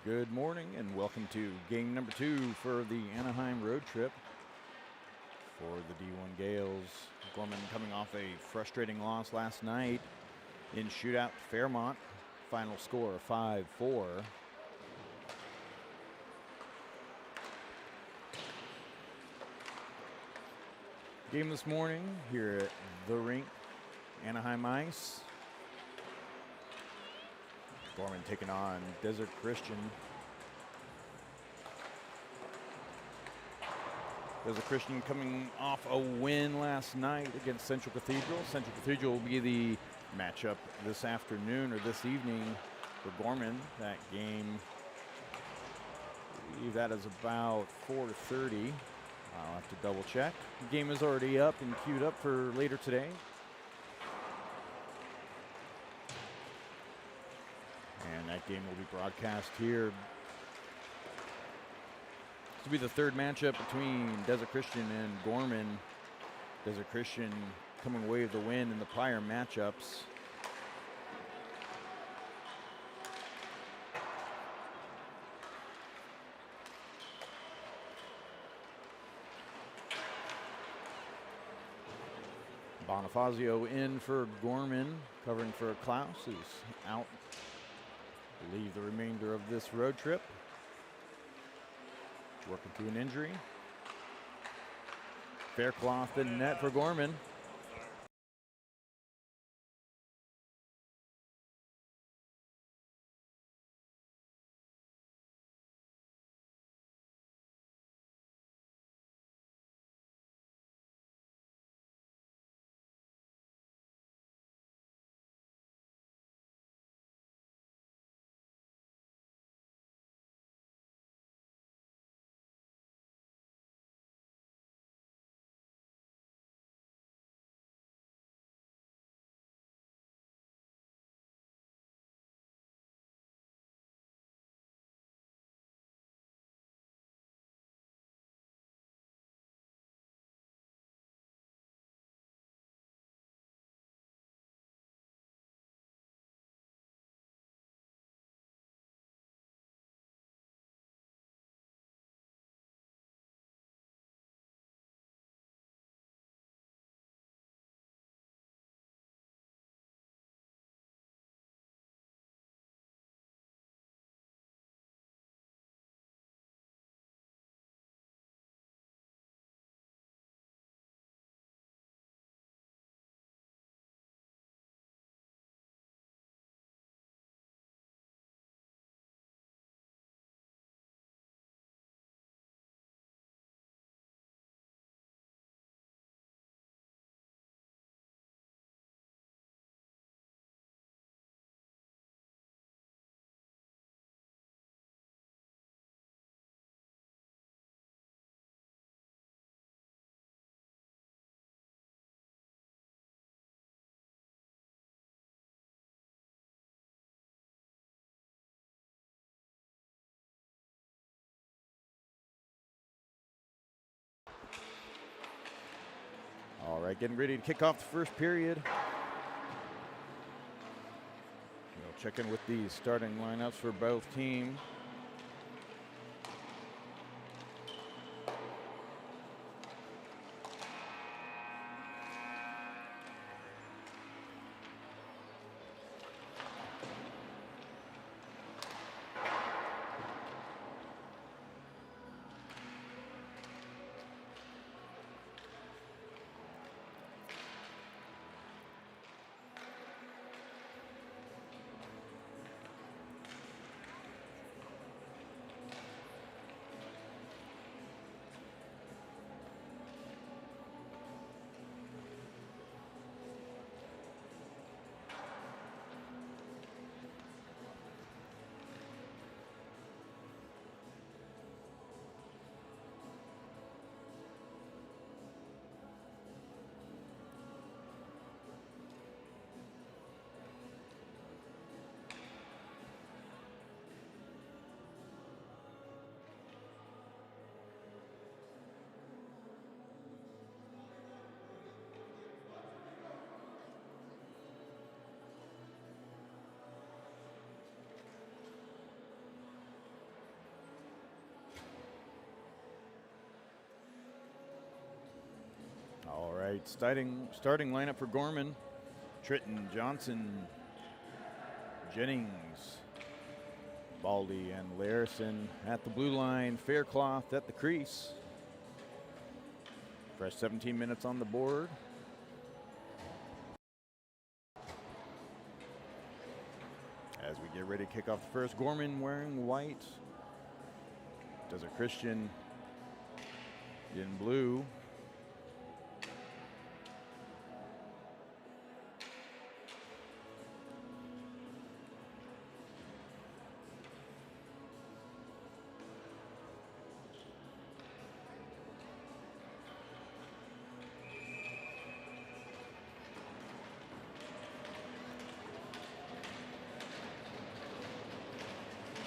Good morning and welcome to game number 2 for the Anaheim road trip for the D1 Gales. Gorman coming off a frustrating loss last night in shootout Fairmont. Final score 5-4. Game this morning here at the rink, Anaheim Ice. Gorman taking on Desert Christian. Desert Christian coming off a win last night against Central Cathedral. Central Cathedral will be the matchup this afternoon or this evening for Gorman. That game, I believe that is about 4:30. I'll have to double check. The game is already up and queued up for later today. And that game will be broadcast here. This will be the third matchup between Desert Christian and Gorman. Desert Christian coming away with the win in the prior matchups. Bonifazio in for Gorman, covering for Klaus, who's out. Leave the remainder of this road trip. Working through an injury. Faircloth in net for Gorman. All right, getting ready to kick off the first period. We'll check in with the starting lineups for both teams. starting lineup for Gorman. Tritton, Johnson, Jennings, Baldy, and Larison at the blue line. Faircloth at the crease. Fresh 17 minutes on the board. As we get ready to kick off the first, Gorman wearing white. Desert Christian in blue.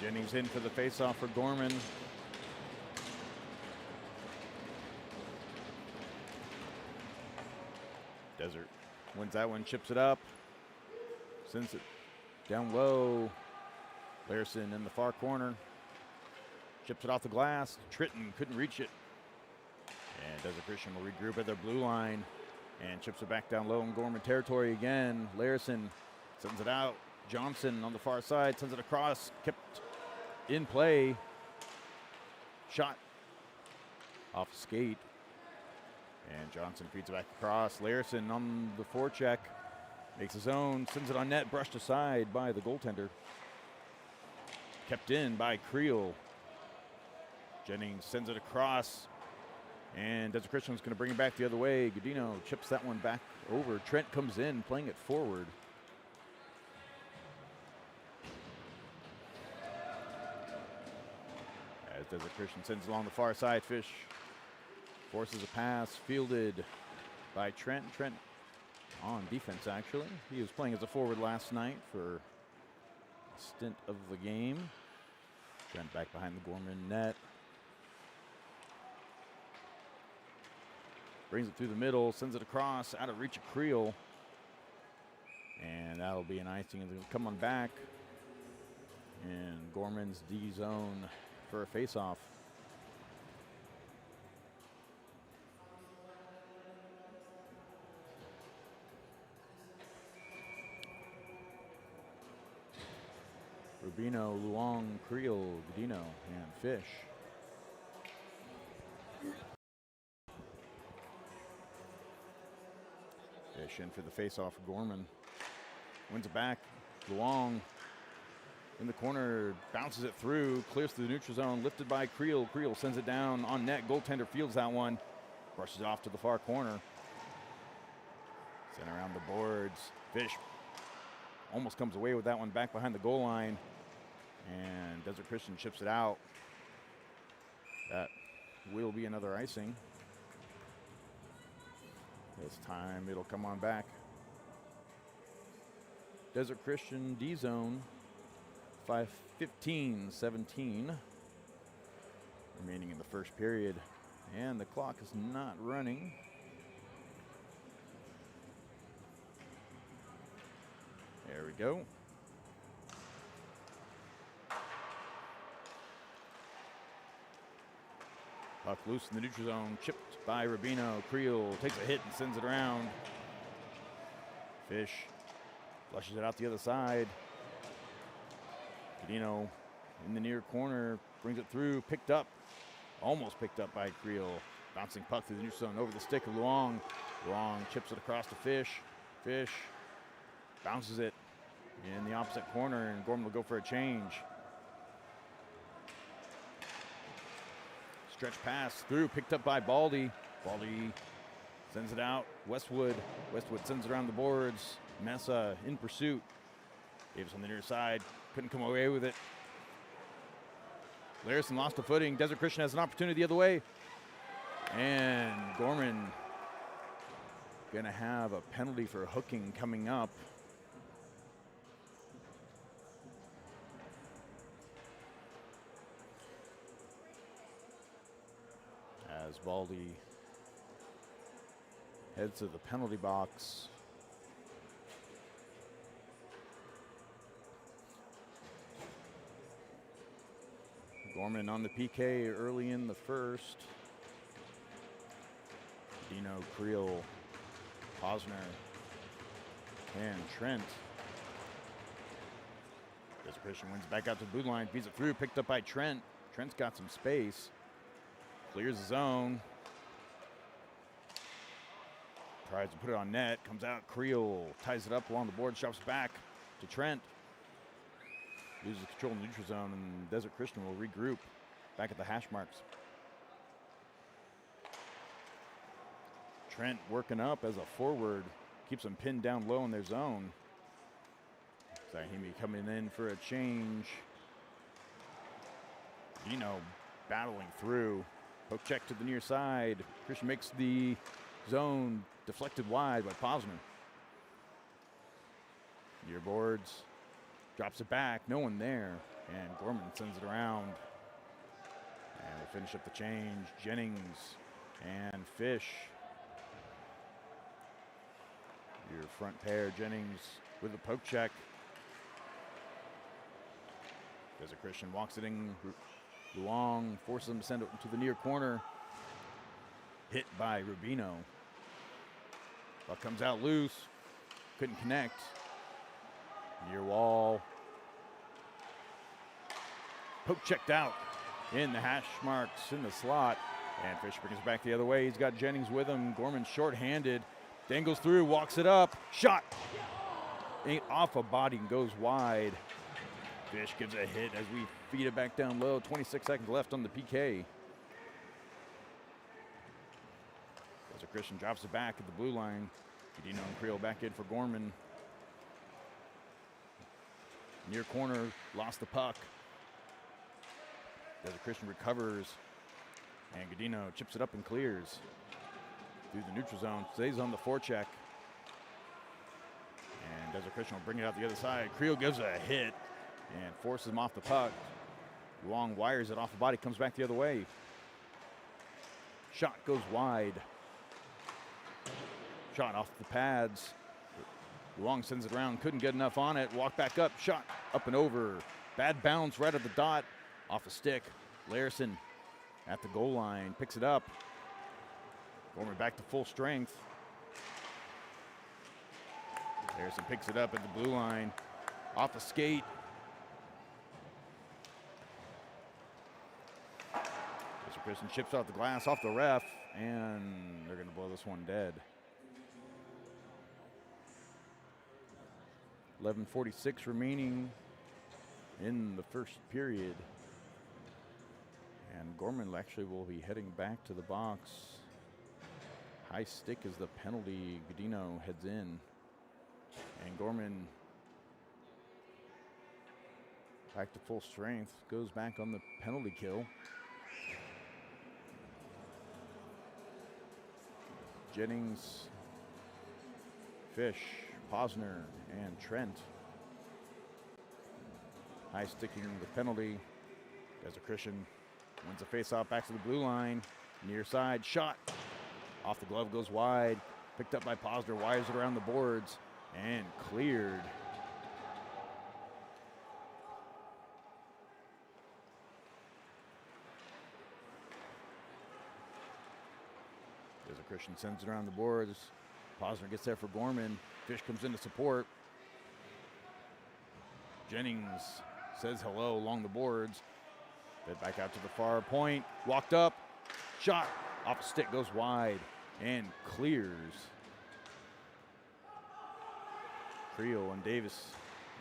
Jennings in for the faceoff for Gorman. Desert wins that one, chips it up, sends it down low. Larison in the far corner, chips it off the glass. Tritton couldn't reach it. And Desert Christian will regroup at their blue line and chips it back down low in Gorman territory again. Larison sends it out. Johnson on the far side sends it across, kept in play. Shot off skate. And Johnson feeds it back across. Larison on the forecheck. Makes his own, sends it on net, brushed aside by the goaltender. Kept in by Creel. Jennings sends it across. And Desert Christian's going to bring it back the other way. Godino chips that one back over. Trent comes in, playing it forward. As Desert Christian sends it along the far side, Fish forces a pass, fielded by Trent. Trent on defense, actually. He was playing as a forward last night for a stint of the game. Trent back behind the Gorman net. Brings it through the middle, sends it across, out of reach of Creel. And that'll be an icing. It'll come on back. And Gorman's D zone for a faceoff. Rubino, Luong, Creel, Godino, and Fish. Fish in for the faceoff for Gorman. Wins it back. Luong in the corner, bounces it through, clears through the neutral zone, lifted by Creel. Creel sends it down on net. Goaltender fields that one, brushes it off to the far corner. Sent around the boards. Fish almost comes away with that one back behind the goal line. And Desert Christian chips it out. That will be another icing. This time it'll come on back. Desert Christian D zone. 5:15-17 remaining in the first period, and the clock is not running. There we go. Puck loose in the neutral zone, chipped by Rubino. Creel takes a hit and sends it around. Fish flushes it out the other side. Godino in the near corner, brings it through, picked up, almost picked up by Creel. Bouncing puck through the neutral zone over the stick of Luong. Luong chips it across to Fish. Fish bounces it in the opposite corner, and Gorman will go for a change. Stretch pass through, picked up by Baldy. Baldy sends it out. Westwood sends it around the boards. Mesa in pursuit. Davis on the near side, couldn't come away with it. Larison lost the footing. Desert Christian has an opportunity the other way. And Gorman gonna have a penalty for hooking coming up. As Baldy heads to the penalty box. Gorman on the PK early in the first. Dino, Creel, Posner and Trent. Desert Christian wins back out to the blue line, feeds it through, picked up by Trent. Trent's got some space. Clears the zone. Tries to put it on net. Comes out. Creel ties it up along the board. Drops back to Trent. Loses control in the neutral zone, and Desert Christian will regroup back at the hash marks. Trent working up as a forward. Keeps them pinned down low in their zone. Zahimi coming in for a change. Dino battling through. Poke check to the near side. Christian makes the zone deflected wide by Posner. Near boards. Drops it back. No one there. And Gorman sends it around. And they finish up the change. Jennings and Fish. Your front pair. Jennings with a poke check. Desert Christian walks it in. Luong forces him to send it to the near corner. Hit by Rubino. Puck comes out loose. Couldn't connect. Near wall. Poke checked out in the hash marks in the slot. And Fish brings it back the other way. He's got Jennings with him. Gorman short-handed. Dangles through, walks it up. Shot. Ain't off a body and goes wide. Fish gives a hit as we feed it back down low. 26 seconds left on the PK. Desert Christian drops it back at the blue line. Dino and Creel back in for Gorman. Near corner, lost the puck. Desert Christian recovers. And Godino chips it up and clears. Through the neutral zone, stays on the forecheck. And Desert Christian will bring it out the other side. Creel gives a hit and forces him off the puck. Long wires it off the body, comes back the other way. Shot goes wide. Shot off the pads. Long sends it around, couldn't get enough on it. Walk back up, shot up and over. Bad bounce right at the dot, off a stick. Larison at the goal line, picks it up. Gorman back to full strength. Larison picks it up at the blue line, off a skate. Desert Christian chips out the glass off the ref, and they're going to blow this one dead. 11:46 remaining in the first period. And Gorman actually will be heading back to the box. High stick is the penalty. Godino heads in. And Gorman back to full strength. Goes back on the penalty kill. Jennings, Fish, Posner, and Trent. High sticking the penalty. Desert Christian wins the face-off back to the blue line. Near side, shot. Off the glove, goes wide. Picked up by Posner, wires it around the boards, and cleared. Desert Christian sends it around the boards. Posner gets there for Gorman. Fish comes in to support. Jennings says hello along the boards. Fed back out to the far point. Walked up. Shot. Off a stick, goes wide. And clears. Creel and Davis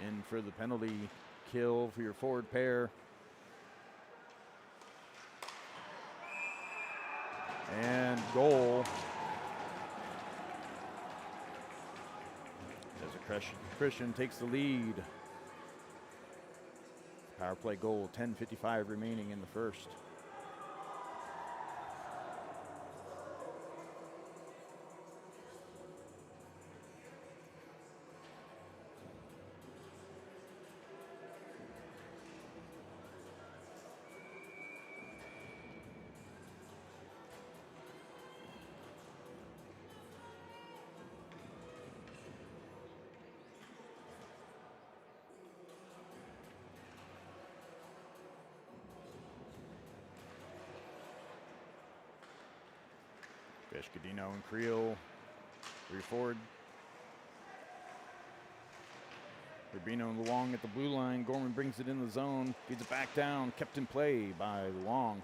in for the penalty kill for your forward pair. And goal. Desert Christian takes the lead. Power play goal, 10:55 remaining in the first. Fish, Godino, and Creel Three forward. Rubino and Luong at the blue line. Gorman brings it in the zone. Feeds it back down. Kept in play by Luong.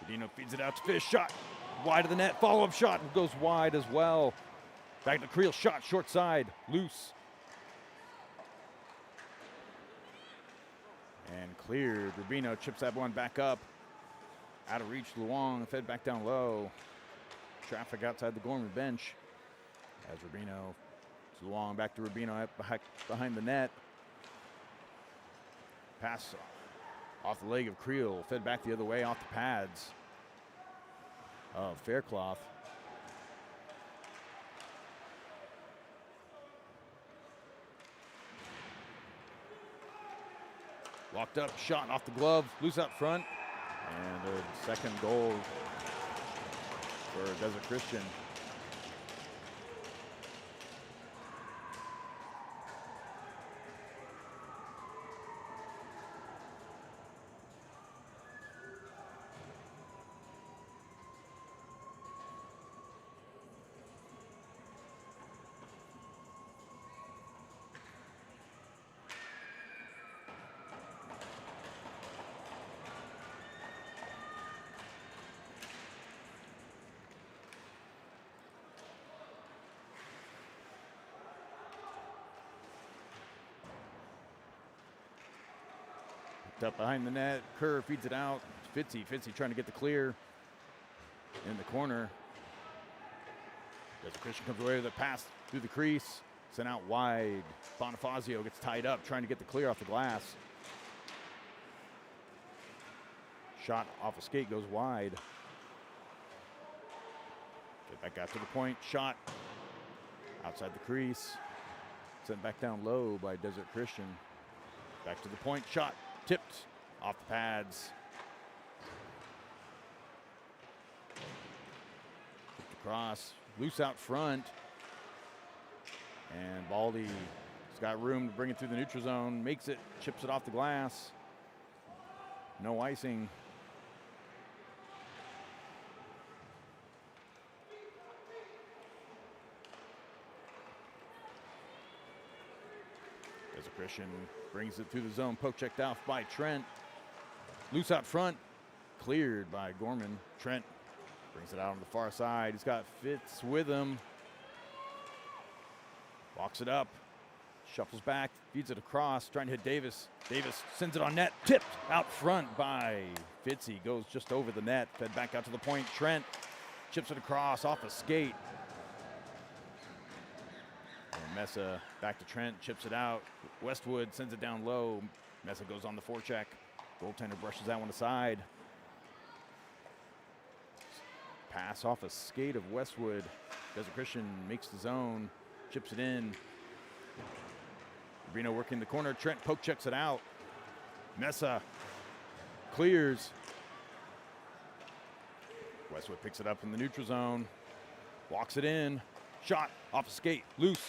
Rubino feeds it out to Fish. Shot wide of the net. Follow-up shot goes wide as well. Back to Creel. Shot short side. Loose. And cleared. Rubino chips that one back up. Out of reach. Luong fed back down low. Traffic outside the Gorman bench. As Rubino. Luong back to Rubino behind the net. Pass off the leg of Creel. Fed back the other way off the pads of Faircloth. Walked up, shot off the glove, loose out front. And a second goal for Desert Christian. Up behind the net, Kerr feeds it out. Fitzy trying to get the clear in the corner. Desert Christian comes away with a pass through the crease, sent out wide. Bonifazio gets tied up, trying to get the clear off the glass. Shot off a skate goes wide. Get back out to the point, shot outside the crease. Sent back down low by Desert Christian. Back to the point, shot. Tipped off the pads. Tipped across, loose out front. And Baldy's got room to bring it through the neutral zone, makes it, chips it off the glass. No icing. Desert Christian brings it through the zone. Poke checked off by Trent. Loose out front. Cleared by Gorman. Trent brings it out on the far side. He's got Fitz with him. Walks it up. Shuffles back. Feeds it across. Trying to hit Davis. Davis sends it on net. Tipped out front by Fitzy. Goes just over the net. Fed back out to the point. Trent chips it across off a skate. Mesa back to Trent, chips it out. Westwood sends it down low. Mesa goes on the forecheck. Goaltender brushes that one aside. Pass off a skate of Westwood. Desert Christian makes the zone, chips it in. Rubino working the corner. Trent poke checks it out. Mesa clears. Westwood picks it up in the neutral zone. Walks it in. Shot off a skate, loose.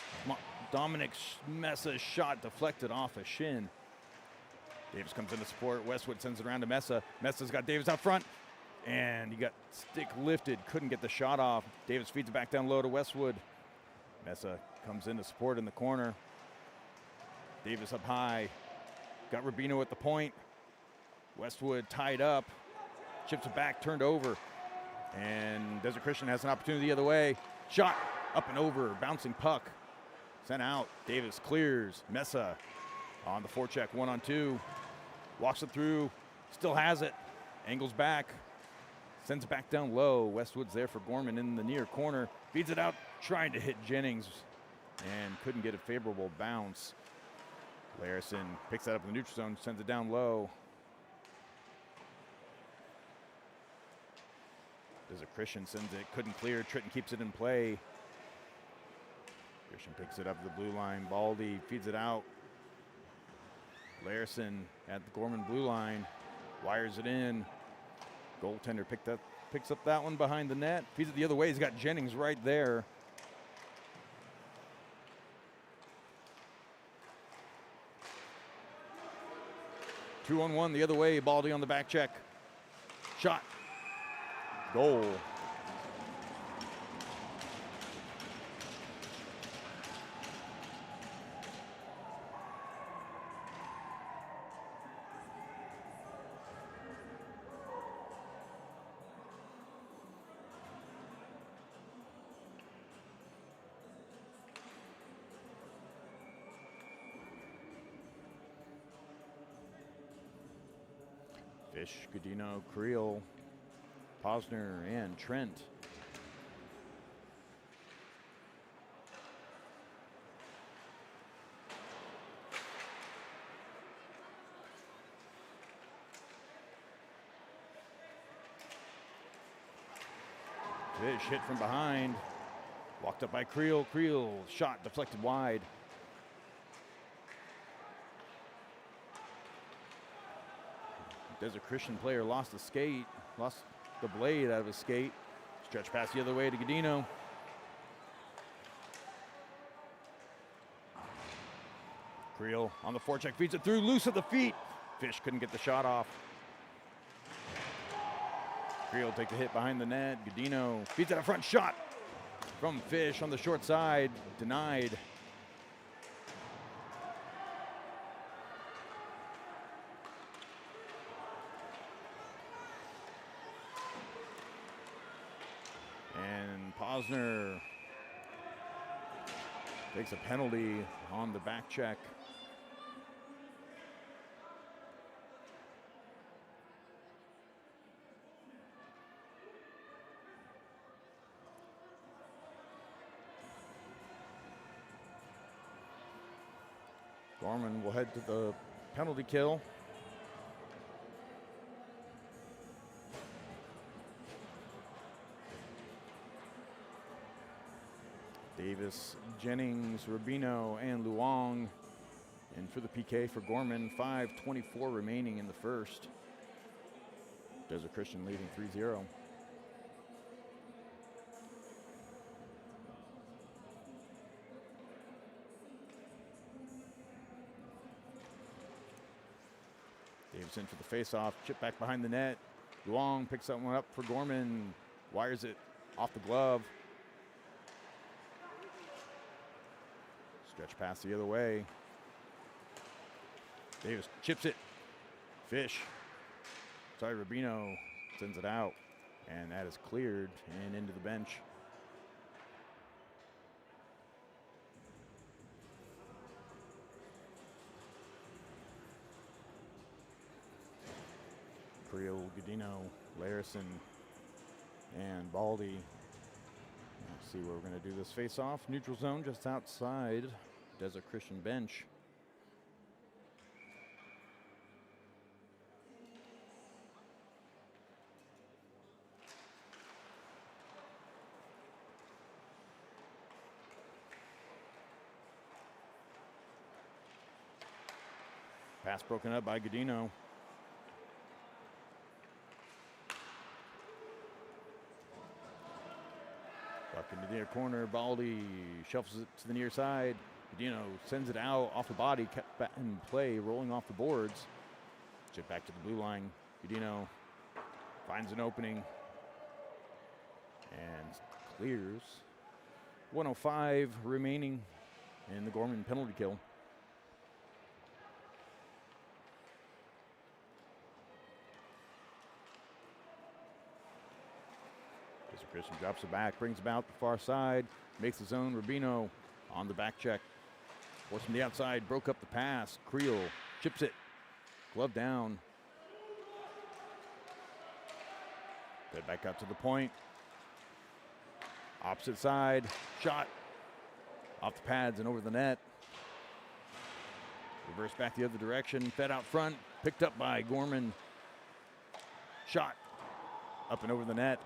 Dominic Messa's shot deflected off a shin. Davis comes in to support. Westwood sends it around to Mesa. Messa's got Davis out front, and he got stick lifted. Couldn't get the shot off. Davis feeds it back down low to Westwood. Mesa comes in to support in the corner. Davis up high. Got Rubino at the point. Westwood tied up. Chips it back, turned over. And Desert Christian has an opportunity the other way. Shot. Up and over, bouncing puck. Sent out. Davis clears. Mesa on the forecheck, 1-on-2. Walks it through. Still has it. Angles back. Sends it back down low. Westwood's there for Gorman in the near corner. Feeds it out, trying to hit Jennings. And couldn't get a favorable bounce. Larison picks that up in the neutral zone, sends it down low. Desert Christian sends it, couldn't clear. Tritton keeps it in play. Christian picks it up the blue line. Baldy feeds it out. Larison at the Gorman blue line. Wires it in. Goaltender picks up that one behind the net. Feeds it the other way. He's got Jennings right there. Two on one the other way. Baldy on the back check. Shot. Goal. Fish, Godino, Creel, Posner, and Trent. Fish hit from behind. Walked up by Creel. Creel shot deflected wide. Desert Christian player lost the skate, lost the blade out of his skate. Stretch pass the other way to Godino. Creel on the forecheck, feeds it through, loose at the feet. Fish couldn't get the shot off. Creel take the hit behind the net. Godino feeds it a front shot from Fish on the short side, denied. And Posner takes a penalty on the back check. Gorman will head to the penalty kill. Davis, Jennings, Rubino, and Luong. And for the PK for Gorman, 5:24 remaining in the first. Desert Christian leading 3-0. Davis in for the face-off, chip back behind the net. Luong picks that one up for Gorman, wires it off the glove. Stretch pass the other way. Davis chips it. Fish. Sorry, Rubino sends it out. And that is cleared and into the bench. Creel, Godino, Larison, and Baldy. Let's see where we're going to do this face-off. Neutral zone just outside Desert Christian bench. Pass broken up by Godino. Buck into the near corner. Baldy shuffles it to the near side. Godino sends it out off the body, kept back in play, rolling off the boards. Chip back to the blue line. Godino finds an opening and clears. 1:05 remaining in the Gorman penalty kill. Christian drops it back, brings him out the far side, makes his own. Rubino on the back check. Forced from the outside, broke up the pass. Creel chips it, glove down. Get back out to the point. Opposite side, shot off the pads and over the net. Reverse back the other direction, fed out front, picked up by Gorman. Shot up and over the net.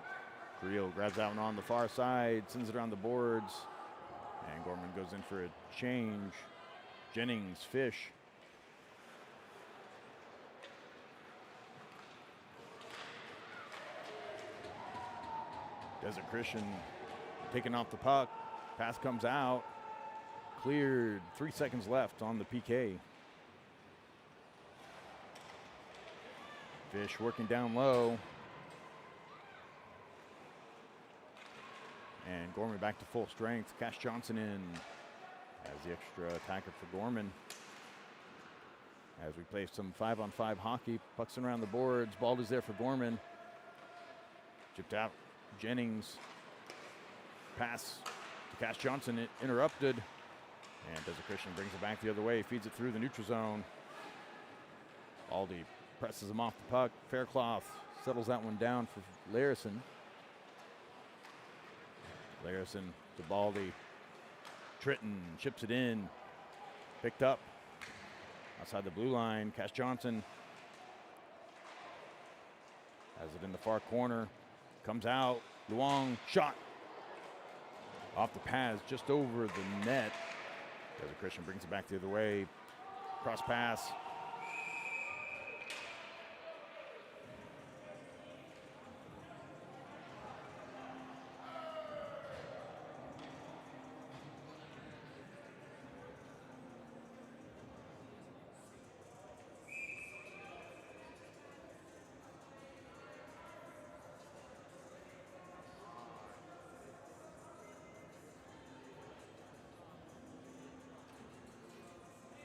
Creel grabs that one on the far side, sends it around the boards, and Gorman goes in for a change. Jennings, Fish. Desert Christian taking off the puck. Pass comes out. Cleared. 3 seconds left on the PK. Fish working down low. And Gorman back to full strength. Cash Johnson in as the extra attacker for Gorman. As we play some 5-on-5 hockey, pucks around the boards. Ball is there for Gorman. Chipped out. Jennings. Pass to Cash Johnson, interrupted. And Desert Christian brings it back the other way. Feeds it through the neutral zone. Aldi presses him off the puck. Faircloth settles that one down for Larison. Larison to Baldy. Tritton chips it in. Picked up outside the blue line. Cash Johnson has it in the far corner. Comes out. Luong shot. Off the pads just over the net. Desert Christian brings it back the other way. Cross pass.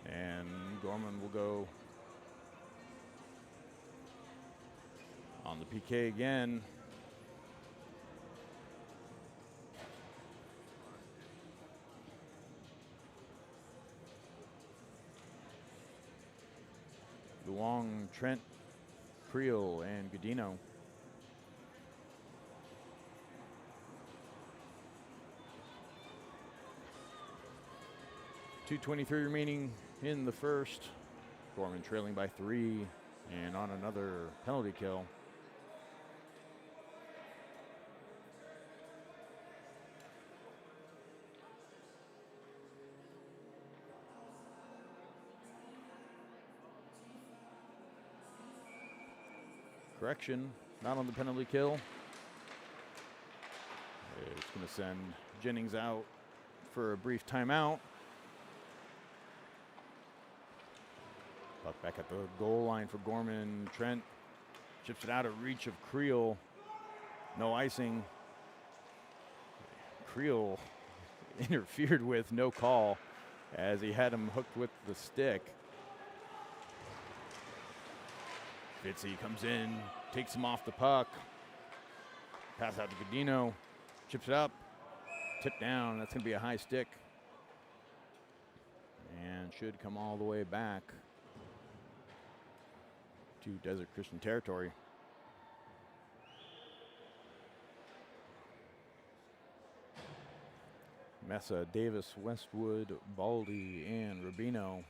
And Gorman will go on the PK again. Luong, Trent, Creel, and Godino. .223 remaining in the first. Gorman trailing by 3 and on another penalty kill. Correction, not on the penalty kill. It's going to send Jennings out for a brief timeout. Puck back at the goal line for Gorman. Trent chips it out of reach of Creel. No icing. Creel interfered with, no call, as he had him hooked with the stick. Fitzy comes in, takes him off the puck. Pass out to Godino. Chips it up. Tipped down. That's going to be a high stick. And should come all the way back to Desert Christian territory. Mesa, Davis, Westwood, Baldy, and Rubino.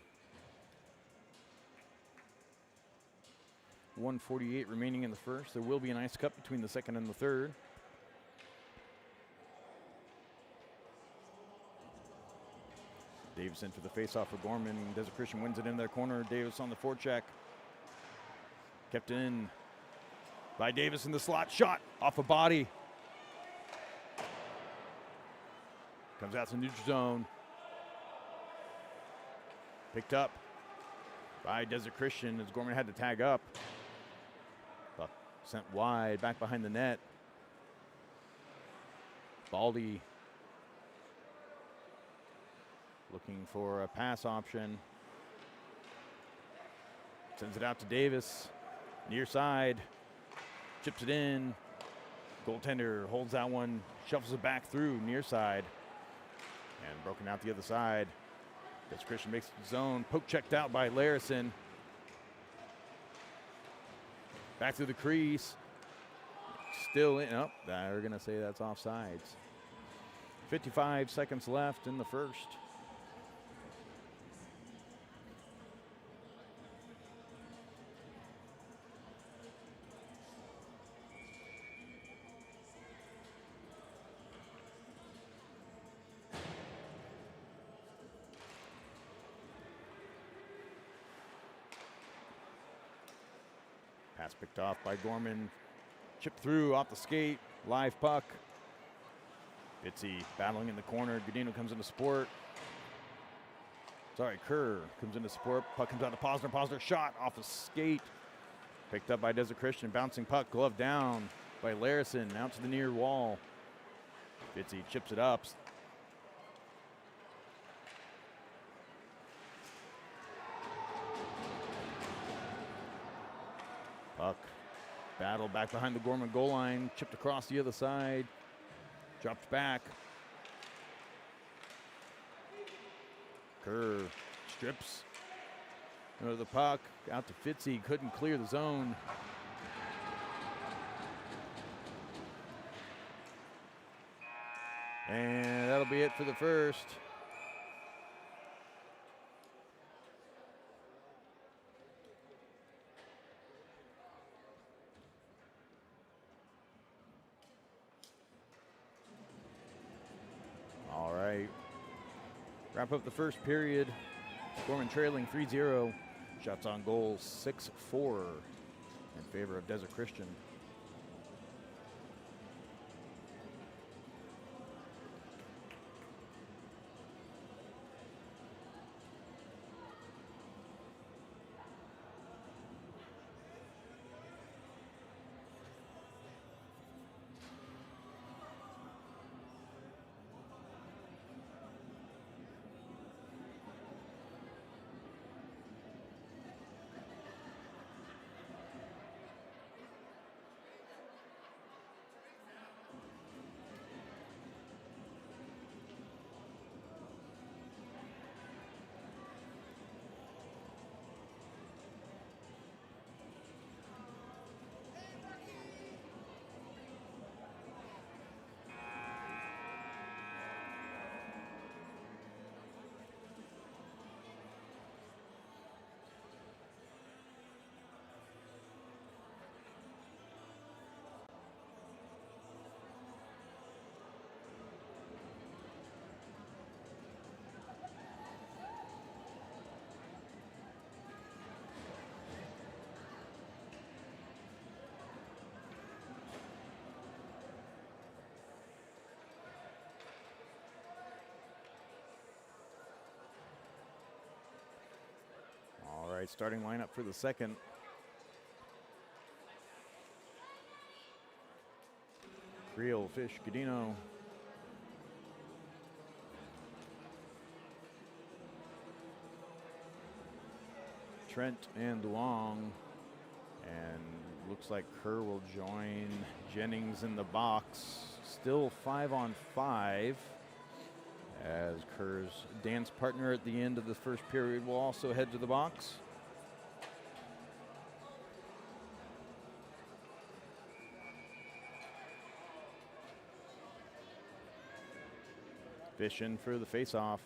1:48 remaining in the first. There will be an ice cut between the second and the third. Davis in for the faceoff for Gorman. Desert Christian wins it in their corner. Davis on the forecheck. Kept in by Davis in the slot. Shot off a body. Comes out to neutral zone. Picked up by Desert Christian as Gorman had to tag up. Buck sent wide, back behind the net. Baldy looking for a pass option. Sends it out to Davis. Near side. Chips it in. Goaltender holds that one. Shuffles it back through near side. And broken out the other side. Desert Christian makes his zone. Poke checked out by Larison. Back through the crease. Still in. Oh, they're going to say that's offsides. 55 seconds left in the first. Pass picked off by Gorman. Chipped through off the skate. Live puck. Fitzy battling in the corner. Godino comes into support. Sorry, Kerr comes into support. Puck comes out to Posner. Posner shot off the skate. Picked up by Desert Christian. Bouncing puck. Glove down by Larison. Out to the near wall. Fitzy chips it up. Puck battle back behind the Gorman goal line. Chipped across the other side. Dropped back. Kerr strips. The puck out to Fitzy, couldn't clear the zone. And that'll be it for the first. All right. Wrap up the first period. Gorman trailing 3-0. Shots on goal 6-4 in favor of Desert Christian. All right, starting lineup for the second. Creel, Fish, Godino. Trent and Long. And looks like Kerr will join Jennings in the box. Still 5-on-5. As Kerr's dance partner at the end of the first period will also head to the box. Fish in for the face-off.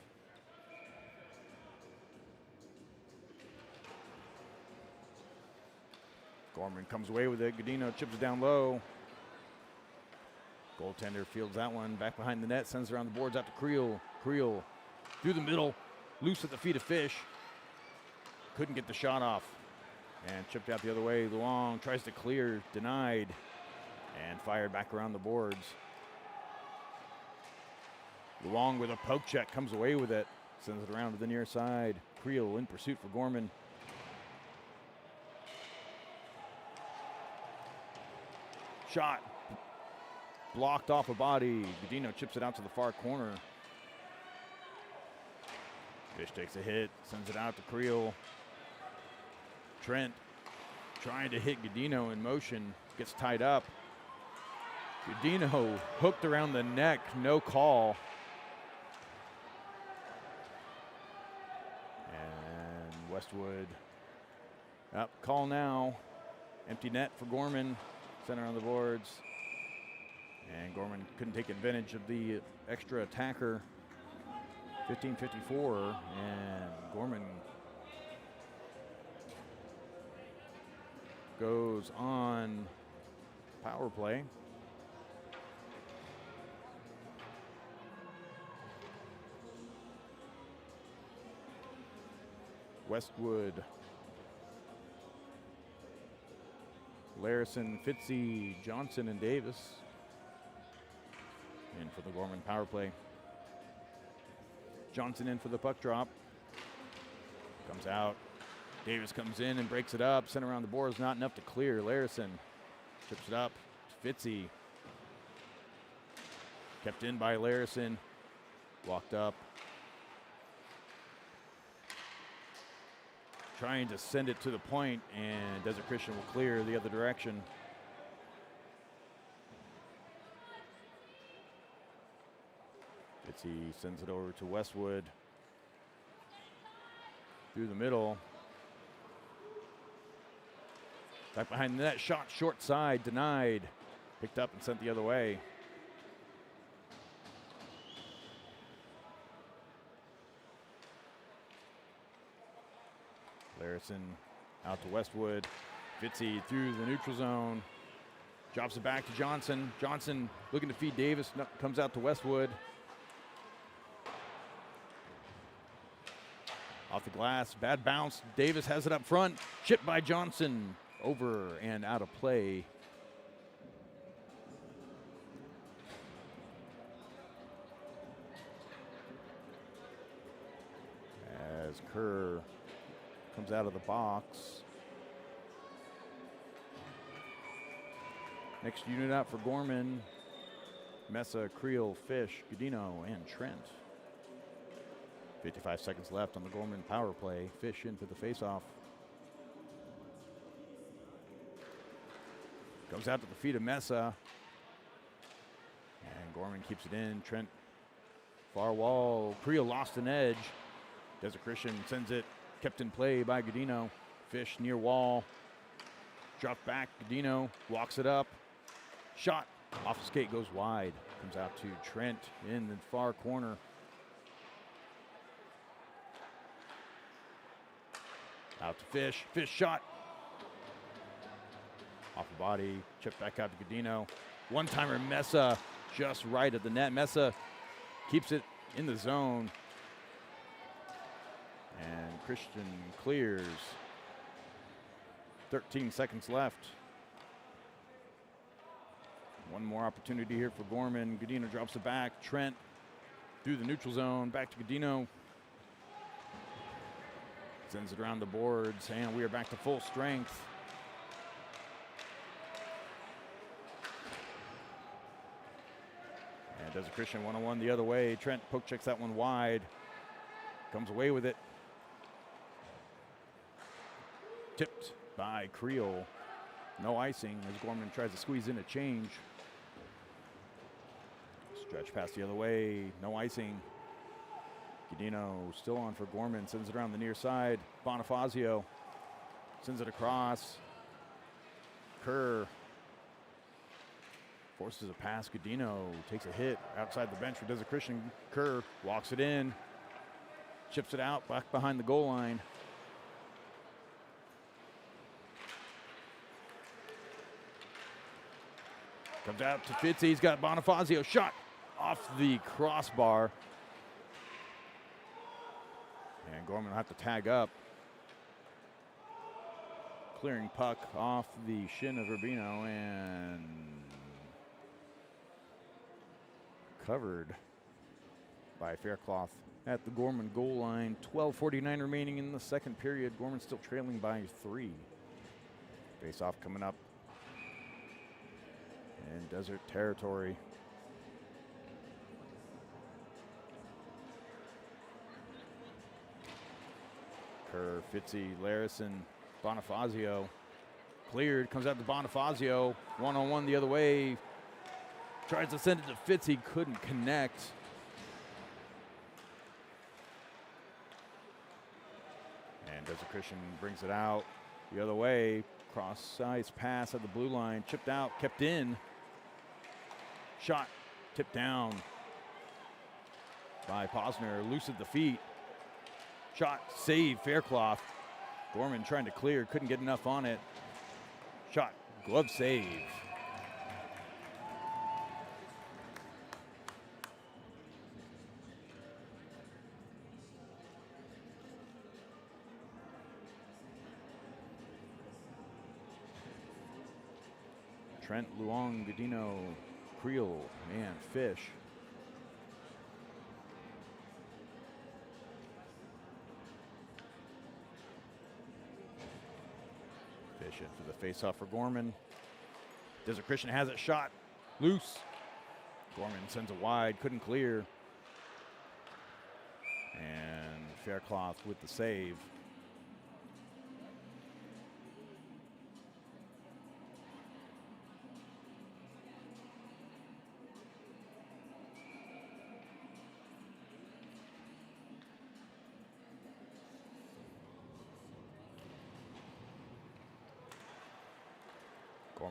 Gorman comes away with it. Godino chips it down low. Goaltender fields that one back behind the net, sends it around the boards out to Creel. Creel through the middle, loose at the feet of Fish. Couldn't get the shot off and chipped out the other way. Long tries to clear, denied, and fired back around the boards. Long with a poke check, comes away with it, sends it around to the near side. Creel in pursuit for Gorman. Shot blocked off a body. Godino chips it out to the far corner. Fish takes a hit, sends it out to Creel. Trent trying to hit Godino in motion, gets tied up. Godino hooked around the neck, no call. And Westwood up, call now. Empty net for Gorman, center on the boards. And Gorman couldn't take advantage of the extra attacker. 15:54, and Gorman goes on power play. Westwood, Larison, Fitzy, Johnson, and Davis in for the Gorman power play. Johnson in for the puck drop. Comes out. Davis comes in and breaks it up. Sent around the boards, not enough to clear. Larison chips it up. Fitzy. Kept in by Larison. Walked up. Trying to send it to the point, and Desert Christian will clear the other direction. Fitzy sends it over to Westwood. Through the middle. Back behind the net, shot short side, denied. Picked up and sent the other way. Larison out to Westwood. Fitzy through the neutral zone. Drops it back to Johnson. Johnson looking to feed Davis. Comes out to Westwood. Off the glass. Bad bounce. Davis has it up front. Chipped by Johnson. Over and out of play. As Kerr comes out of the box. Next unit out for Gorman. Mesa, Creel, Fish, Godino, and Trent. 55 seconds left on the Gorman power play. Fish in for the faceoff. Goes out to the feet of Mesa. And Gorman keeps it in. Trent, far wall. Creel lost an edge. Desert Christian sends it. Kept in play by Godino. Fish near wall. Dropped back. Godino walks it up. Shot off the skate, goes wide. Comes out to Trent in the far corner. Out to Fish. Fish shot. Off the body. Chipped back out to Godino. One-timer Mesa just right at the net. Mesa keeps it in the zone. And Christian clears. 13 seconds left. One more opportunity here for Gorman. Godino drops it back. Trent through the neutral zone. Back to Godino. Sends it around the boards. And we are back to full strength. And Desert Christian 1-on-1 the other way. Trent poke checks that one wide. Comes away with it. Tipped by Creel. No icing as Gorman tries to squeeze in a change. Stretch pass the other way. No icing. Godino still on for Gorman. Sends it around the near side. Bonifazio sends it across. Kerr forces a pass. Godino takes a hit outside the bench for Desert Christian. Kerr walks it in. Chips it out back behind the goal line. Comes out to Fitzy. He's got Bonifazio. Shot off the crossbar. And Gorman will have to tag up. Clearing puck off the shin of Rubino and covered by Faircloth at the Gorman goal line. 12:49 remaining in the second period. Gorman still trailing by 3. Face-off coming up in Desert territory. Kerr, Fitzy, Larison, Bonifazio. Cleared, comes out to Bonifazio. 1-on-1 the other way. Tries to send it to Fitzy, couldn't connect. And Desert Christian brings it out the other way. Cross ice pass at the blue line. Chipped out, kept in. Shot, tipped down by Posner. Loose at the feet. Shot, save, Faircloth. Gorman trying to clear, couldn't get enough on it. Shot, glove save. Trent, Luong, Godino, Creel, and Fish. Fish in for the face-off for Gorman. Desert Christian has it shot. Loose. Gorman sends it wide, couldn't clear. And Faircloth with the save.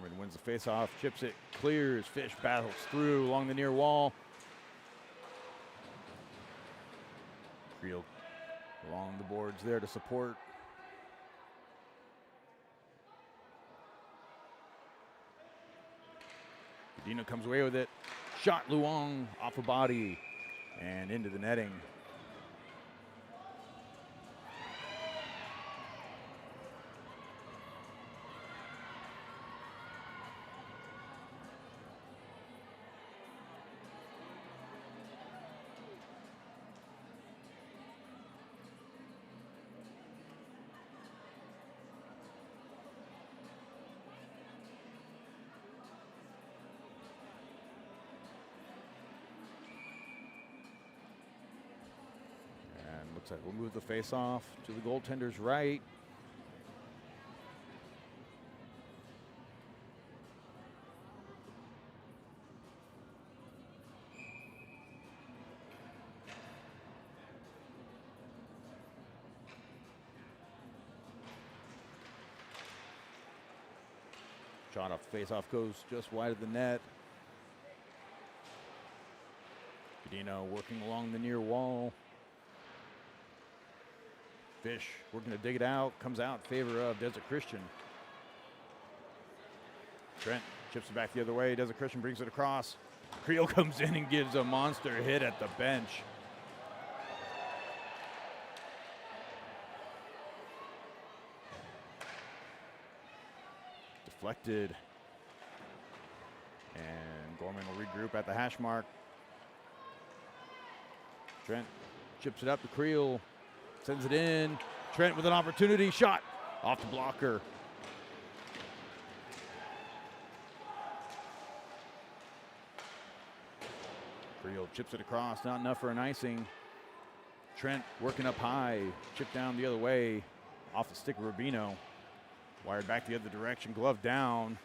Gorman wins the face-off, chips it, clears. Fish battles through along the near wall. Creel along the boards there to support. Dino comes away with it. Shot Luong off a body and into the netting. Looks like we'll move the face-off to the goaltender's right. Shot off face-off goes just wide of the net. Cadino working along the near wall. Fish working to dig it out, comes out in favor of Desert Christian. Trent chips it back the other way. Desert Christian brings it across. Creel comes in and gives a monster hit at the bench. Deflected. And Gorman will regroup at the hash mark. Trent chips it up to Creel. Sends it in. Trent with an opportunity. Shot off the blocker. Creel chips it across. Not enough for an icing. Trent working up high. Chip down the other way. Off the stick of Rubino. Wired back the other direction. Glove down.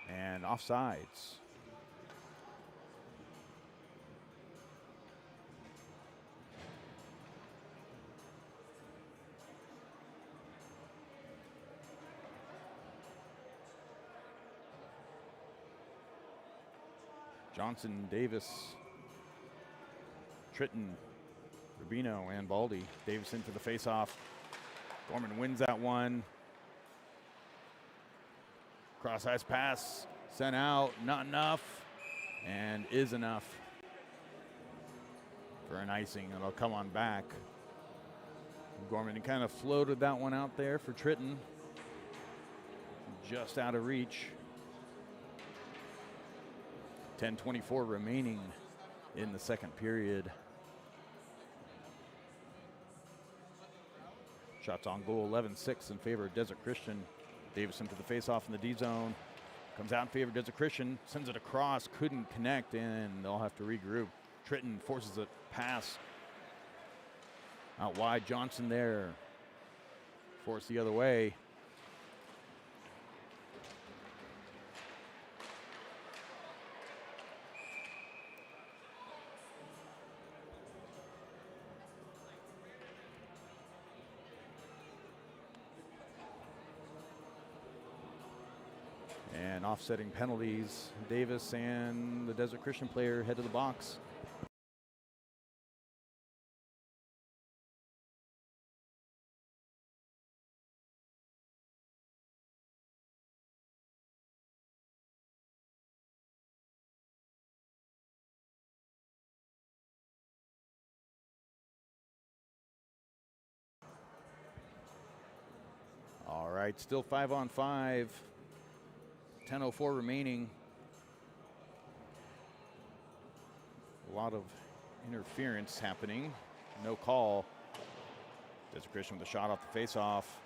And offsides. Johnson, Davis, Tritton, Rubino, and Baldy. Davis into the face-off. Gorman wins that one. Cross-ice pass, sent out, not enough, and is enough for an icing. It'll come on back. Gorman kind of floated that one out there for Tritton. Just out of reach. 10:24 remaining in the second period. Shots on goal, 11-6 in favor of Desert Christian. Davis into the face-off in the D zone. Comes out in favor of Desert Christian. Sends it across, couldn't connect, and they'll have to regroup. Tritton forces a pass out wide. Johnson there. Forced the other way. And offsetting penalties, Davis and the Desert Christian player head to the box. All right, still 5-on-5. 10:04 remaining. A lot of interference happening. No call. Desert Christian with a shot off the face-off.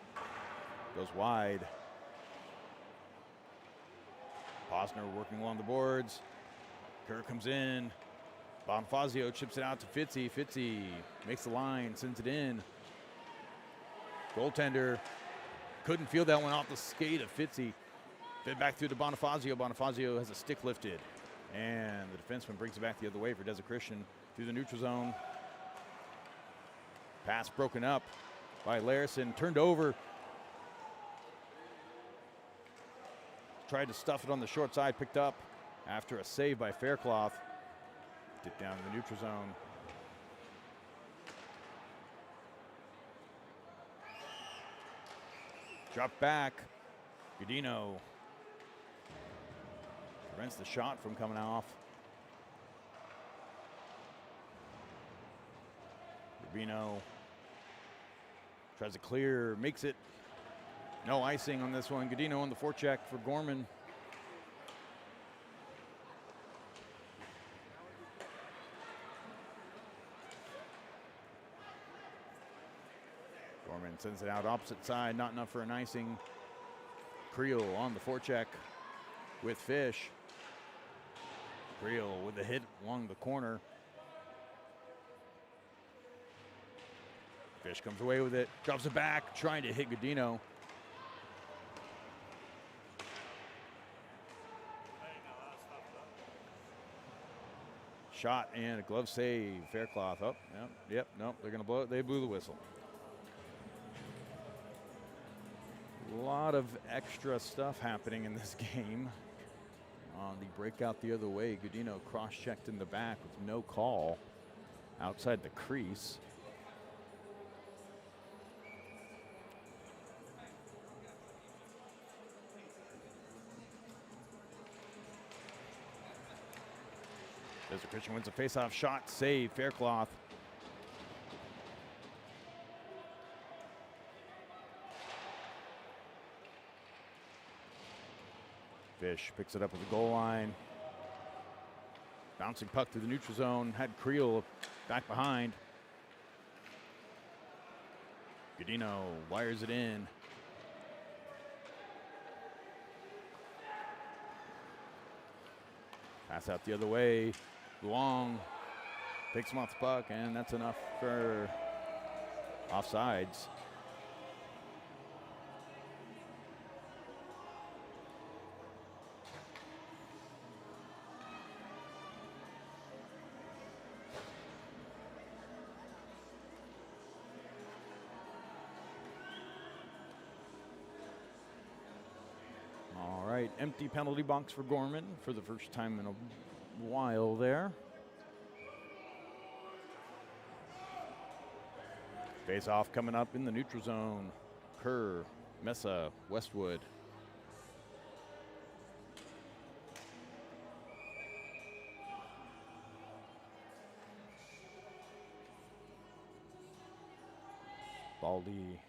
Goes wide. Posner working along the boards. Kerr comes in. Bonifazio chips it out to Fitzy. Fitzy makes the line, sends it in. Goaltender couldn't feel that one off the skate of Fitzy. Fed back through to Bonifazio. Bonifazio has a stick lifted. And the defenseman brings it back the other way for Desert Christian through the neutral zone. Pass broken up by Larison. Turned over. tried to stuff it on the short side, picked up after a save by Faircloth. Get down in the neutral zone. Drop back. Godino prevents the shot from coming off. Rubino tries to clear, makes it. No icing on this one. Godino on the forecheck for Gorman. Gorman sends it out opposite side, not enough for an icing. Creel on the forecheck with Fish. Creel with a hit along the corner. Fish comes away with it, drops it back, trying to hit Godino. Shot and a glove save. Faircloth. Oh, yep, no, they're going to blow it. They blew the whistle. A lot of extra stuff happening in this game. On the breakout the other way, Godino cross-checked in the back with no call outside the crease. Desert Christian wins a face-off shot, save, Faircloth. Fish picks it up at the goal line. Bouncing puck through the neutral zone, had Creel back behind. Godino wires it in. Pass out the other way. Luong takes him off the puck, and that's enough for offsides. All right, empty penalty box for Gorman for the first time in a while there. Face off coming up in the neutral zone. Kerr, Mesa, Westwood. Baldy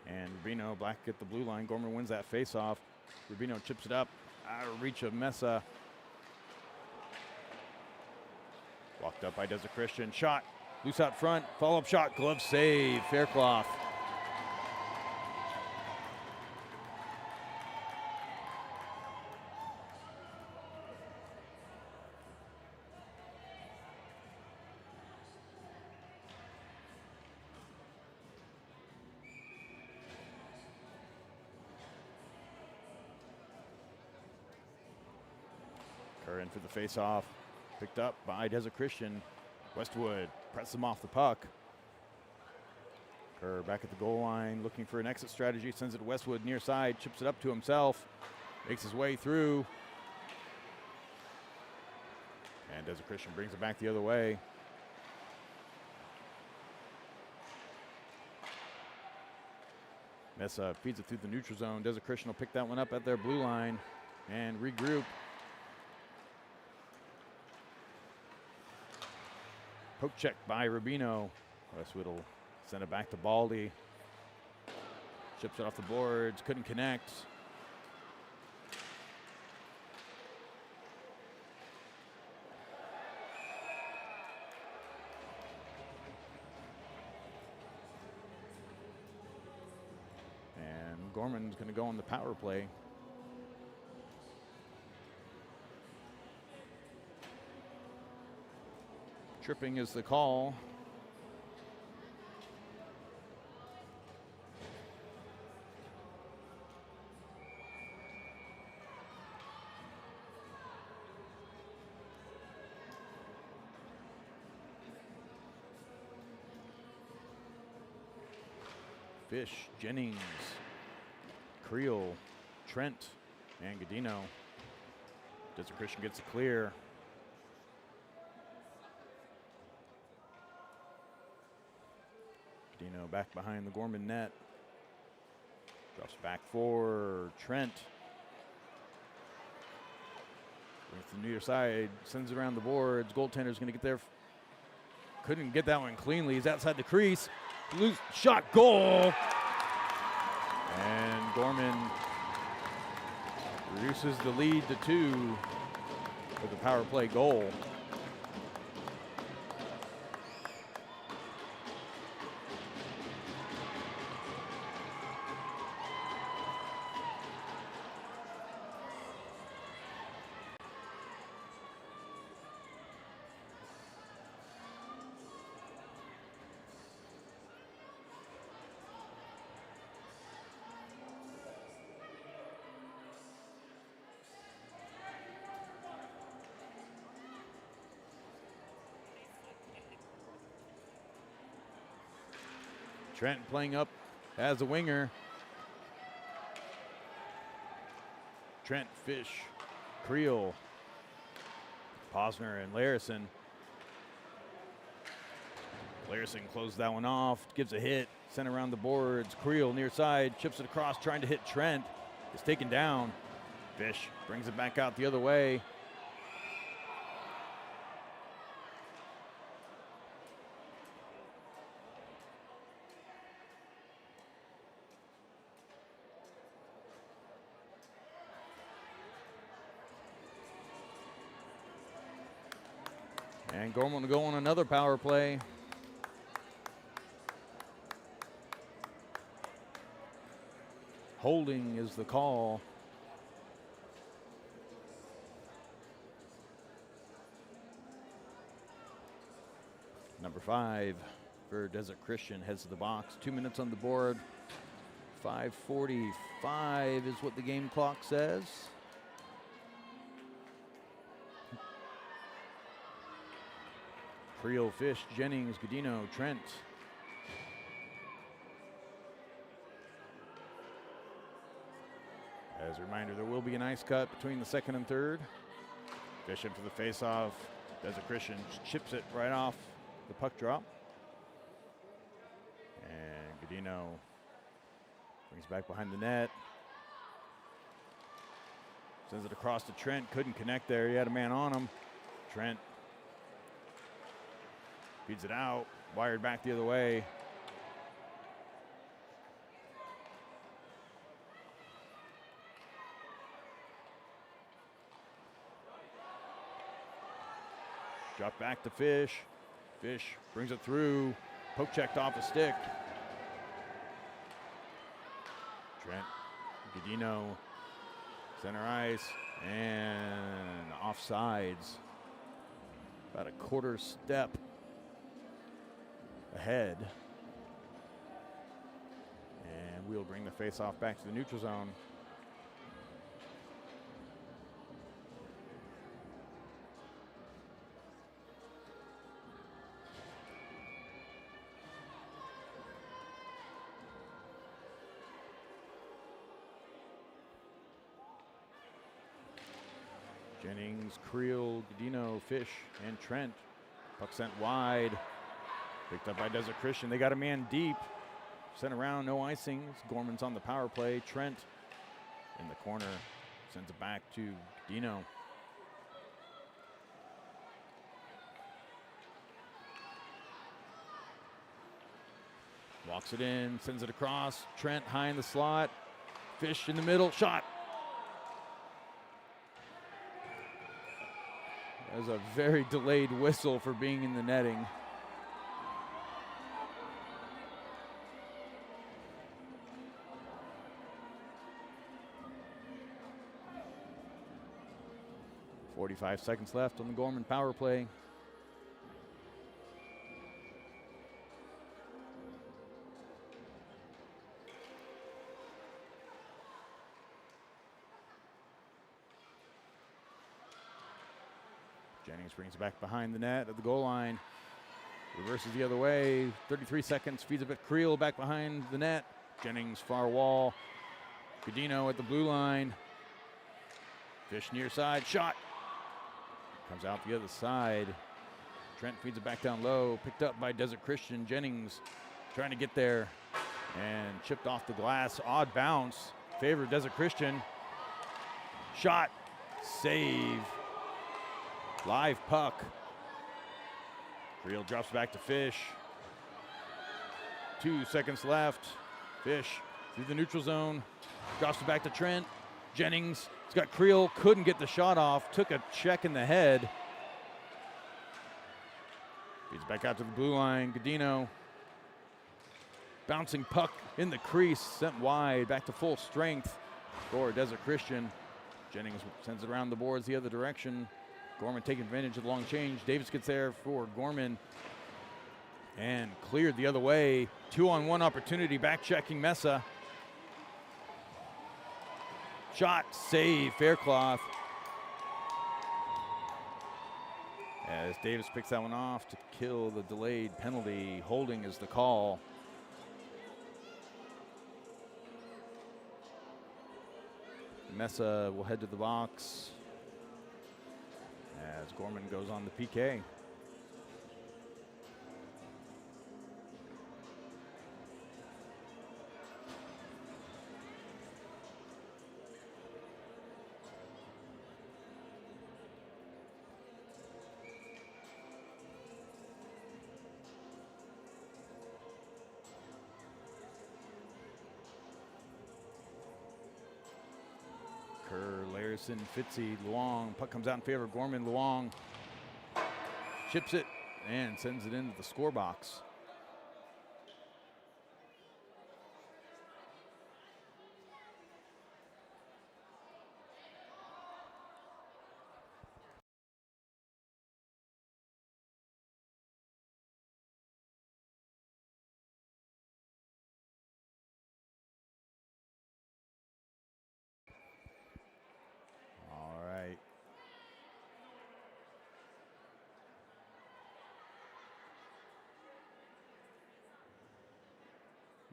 and Rubino Black at the blue line. Gorman wins that face off. Rubino chips it up out of reach of Mesa. Walked up by Desert Christian. Shot. Loose out front. Follow-up shot. Glove save. Faircloth. Kerr in for the face-off. Picked up by Desert Christian. Westwood presses him off the puck. Kerr back at the goal line, looking for an exit strategy. Sends it to Westwood near side, chips it up to himself. Makes his way through. And Desert Christian brings it back the other way. Mesa feeds it through the neutral zone. Desert Christian will pick that one up at their blue line and regroup. Poke check by Rubino. Westwood will send it back to Baldy. Chips it off the boards, couldn't connect. And Gorman's going to go on the power play. Tripping is the call. Fish, Jennings, Creel Trent and Godino. Desert Christian gets a clear. Godino back behind the Gorman net. Drops back for Trent. Brings to the near side, sends it around the boards. Goaltender's going to get there. Couldn't get that one cleanly. He's outside the crease. Loose shot, goal. And Gorman reduces the lead to 2 with a power play goal. Trent playing up as a winger. Trent, Fish, Creel, Posner, and Larison. Larison closed that one off, gives a hit, sent around the boards. Creel near side, chips it across, trying to hit Trent. Is taken down. Fish brings it back out the other way. And Gorman will go on another power play. Holding is the call. Number 5 for Desert Christian heads to the box. 2 minutes on the board. 5:45 is what the game clock says. Creel, Fish, Jennings, Godino, Trent. As a reminder, there will be an ice cut between the second and third. Fish in for the face-off. Desert Christian chips it right off the puck drop. And Godino brings back behind the net. Sends it across to Trent. Couldn't connect there. He had a man on him. Trent feeds it out. Wired back the other way. Drop back to Fish. Fish brings it through. Poke checked off a stick. Trent, Godino, center ice, and offsides. About a quarter step ahead. And we'll bring the face-off back to the neutral zone. Jennings, Creel, Godino, Fish, and Trent. Puck sent wide. Picked up by Desert Christian. They got a man deep. Sent around, no icing. Gorman's on the power play. Trent in the corner. Sends it back to Godino. Walks it in, sends it across. Trent high in the slot. Fish in the middle, shot. That was a very delayed whistle for being in the netting. .45 seconds left on the Gorman power play. Jennings brings it back behind the net at the goal line. Reverses the other way. 33 seconds. Feeds it at Creel back behind the net. Jennings far wall. Godino at the blue line. Fish near side, shot. Comes out the other side. Trent feeds it back down low, picked up by Desert Christian. Jennings trying to get there and chipped off the glass. Odd bounce, favor Desert Christian. Shot, save. Live puck. Creel drops back to Fish. 2 seconds left. Fish through the neutral zone. Drops it back to Trent. Jennings, he's got Creel, couldn't get the shot off. Took a check in the head. Feeds back out to the blue line. Godino. Bouncing puck in the crease. Sent wide. Back to full strength for Desert Christian. Jennings sends it around the boards the other direction. Gorman taking advantage of the long change. Davis gets there for Gorman. And cleared the other way. 2-on-1 opportunity. Back checking Mesa. Shot, save, Faircloth. As Davis picks that one off to kill the delayed penalty. Holding is the call. Mesa will head to the box as Gorman goes on the PK. Kerr, Larison, Fitzy, Luong. Puck comes out in favor of Gorman. Luong chips it and sends it into the score box.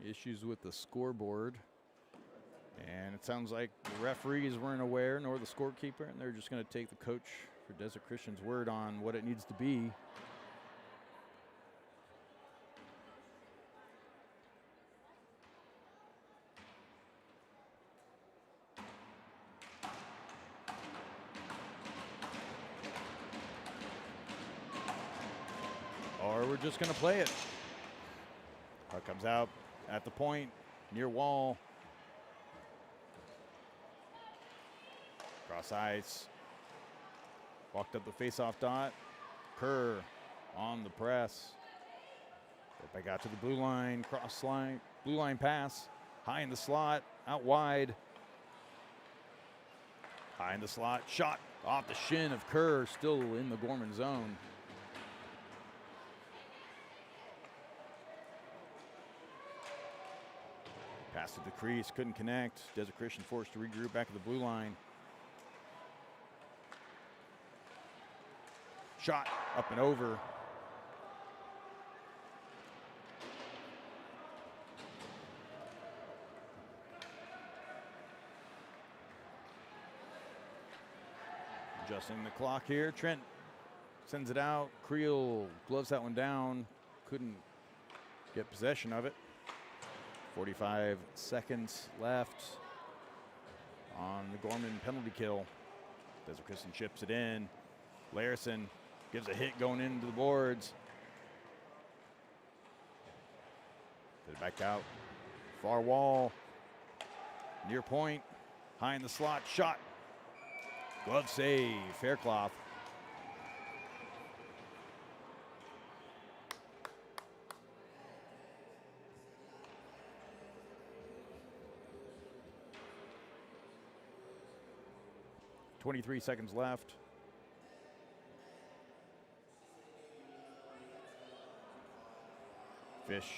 Issues with the scoreboard. And it sounds like the referees weren't aware, nor the scorekeeper, and they're just going to take the coach for Desert Christian's word on what it needs to be. Or we're just going to play it. Puck comes out at the point, near wall. Cross ice. Walked up the face-off dot. Kerr on the press. Right back out to the blue line, cross line, blue line pass. High in the slot, out wide. High in the slot, shot off the shin of Kerr, still in the Gorman zone. Pass to the crease, couldn't connect. Desert Christian forced to regroup back at the blue line. Shot up and over. Adjusting the clock here. Trent sends it out. Creel gloves that one down. Couldn't get possession of it. 45 seconds left on the Gorman penalty kill. Desert Christian chips it in. Larison gives a hit going into the boards. Put it back out. Far wall. Near point. High in the slot. Shot. Glove save. Faircloth. .23 seconds left. Fish,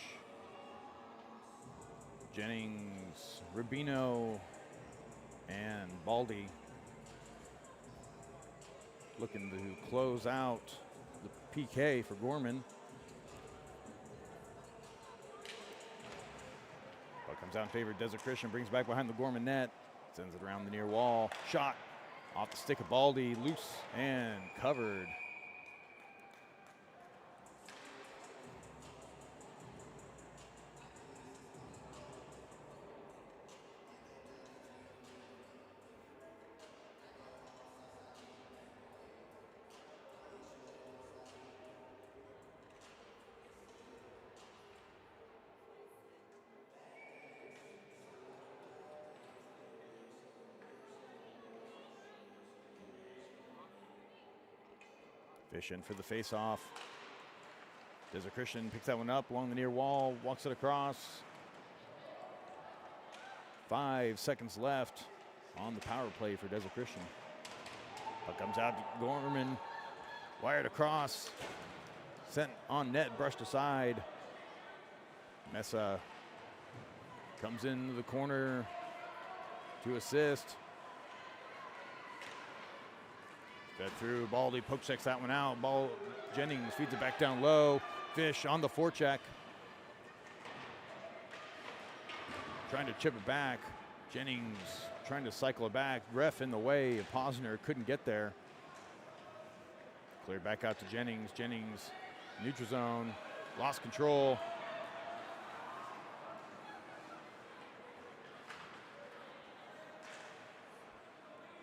Jennings, Rubino, and Baldy looking to close out the PK for Gorman. Puck Comes out in favor of Desert Christian, brings back behind the Gorman net, sends it around the near wall. Shot off the stick of Baldy, loose and covered. Fish in for the face-off. Desert Christian picks that one up along the near wall, walks it across. 5 seconds left on the power play for Desert Christian. Puck comes out to Gorman, wired across, sent on net, brushed aside. Mesa comes into the corner to assist. Fed through, Baldy poke checks that one out. Jennings feeds it back down low. Fish on the forecheck. Trying to chip it back. Jennings trying to cycle it back. Ref in the way. Posner couldn't get there. Cleared back out to Jennings. Jennings, neutral zone, lost control.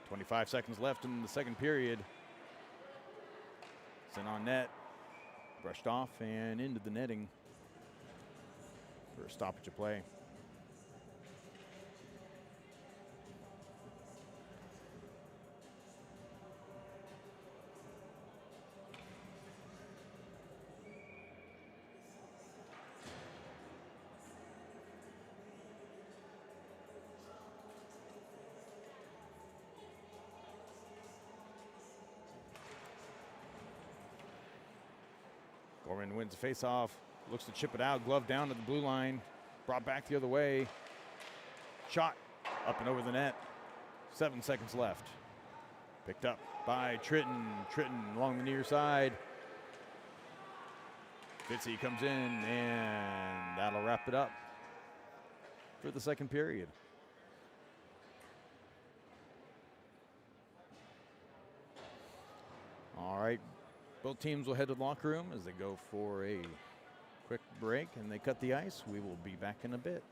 .25 seconds left in the second period. Sent on net, brushed off and into the netting for a stoppage of play. Gorman wins the face-off, looks to chip it out, glove down to the blue line, brought back the other way. Shot up and over the net. 7 seconds left. Picked up by Tritton. Tritton along the near side. Fitzy comes in, and that'll wrap it up for the second period. All right. Both teams will head to the locker room as they go for a quick break and they cut the ice. We will be back in a bit.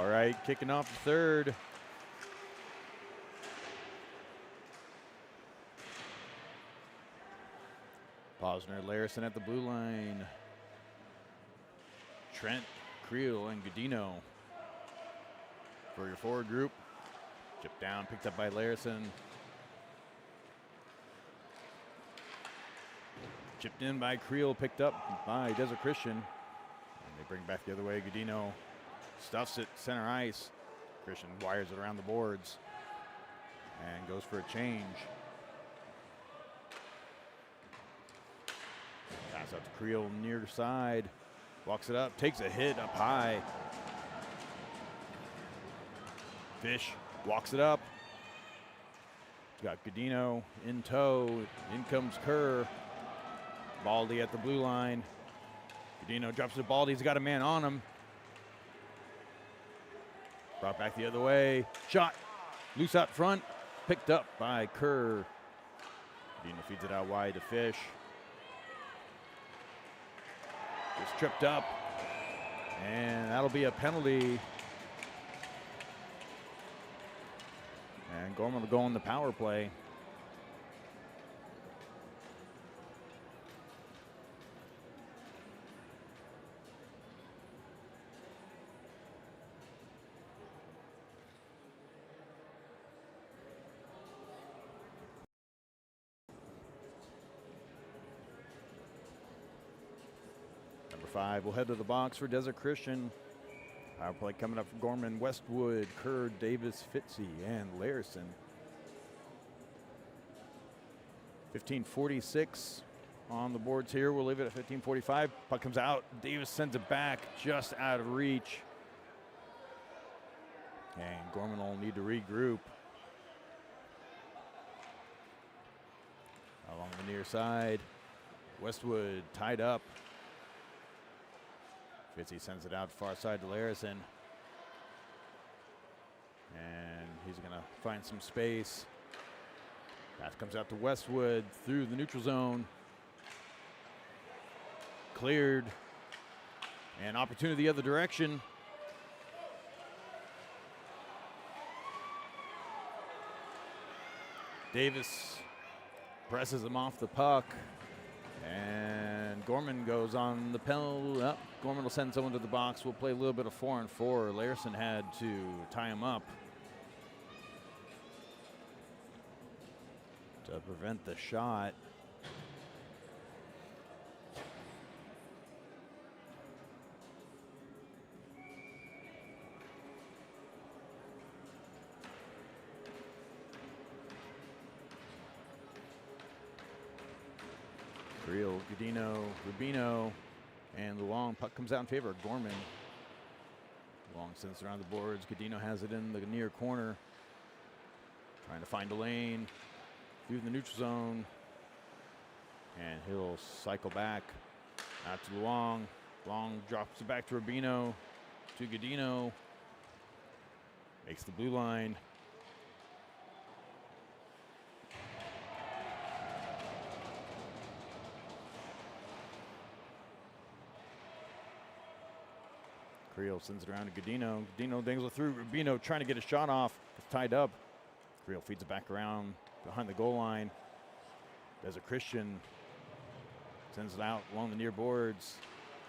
All right, kicking off the third. Posner, Larison at the blue line. Trent, Creel, and Godino for your forward group. Chipped down, picked up by Larison. Chipped in by Creel, picked up by Desert Christian. And they bring back the other way. Godino stuffs it center ice. Christian wires it around the boards and goes for a change. Pass out to Creel near side. Walks it up, takes a hit up high. Fish walks it up. Got Godino in tow. In comes Kerr. Baldy at the blue line. Godino drops to Baldy. He's got a man on him. Brought back the other way. Shot. Loose out front. Picked up by Kerr. Godino feeds it out wide to Fish. Just tripped up. And that'll be a penalty. And Gorman will go on the power play. Number 5 will head to the box for Desert Christian. Power play coming up for Gorman, Westwood, Kerr, Davis, Fitzy, and Larison. 15:46 on the boards here. We'll leave it at 15:45. Puck comes out. Davis sends it back just out of reach. And Gorman will need to regroup. Along the near side. Westwood tied up. Fitzy sends it out far side to Larison. And he's going to find some space. Pass comes out to Westwood through the neutral zone. Cleared. And opportunity the other direction. Davis presses him off the puck. And Gorman goes on the penalty. Gorman will send someone to the box. We'll play a little bit of 4-on-4. Larison had to tie him up to prevent the shot. Creel, Godino, Rubino, and the long puck comes out in favor of Gorman. Long sends it around the boards. Godino has it in the near corner. Trying to find a lane through the neutral zone. And he'll cycle back out to Long. Long drops it back to Rubino, to Godino. Makes the blue line. Creel sends it around to Godino. Godino dangles it through. Rubino trying to get a shot off. It's tied up. Creel feeds it back around behind the goal line. Desert Christian sends it out along the near boards.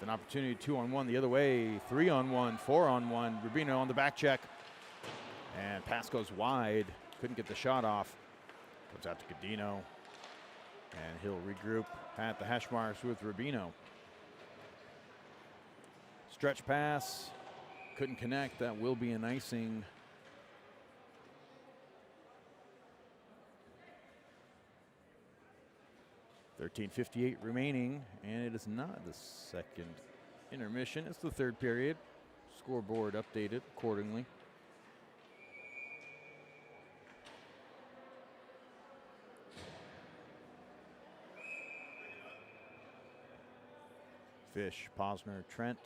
An opportunity 2-on-1 the other way. 3-on-1, 4-on-1. Rubino on the back check. And pass goes wide. Couldn't get the shot off. Comes out to Godino. And he'll regroup at the hash marks with Rubino. Stretch pass, couldn't connect. That will be an icing. .58 remaining, and it is not the second intermission. It's the third period. Scoreboard updated accordingly. Fish, Posner, Trent,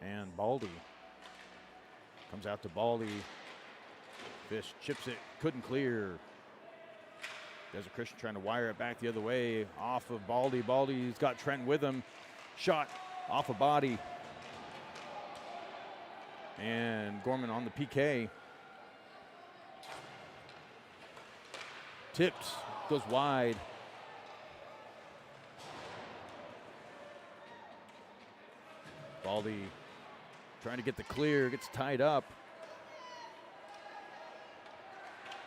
and Baldy. Comes out to Baldy. Fish chips it, couldn't clear. Desert Christian trying to wire it back the other way. Off of Baldy. Baldy's got Trent with him. Shot off a body. And Gorman on the PK. Tipped, goes wide. Baldy trying to get the clear, gets tied up.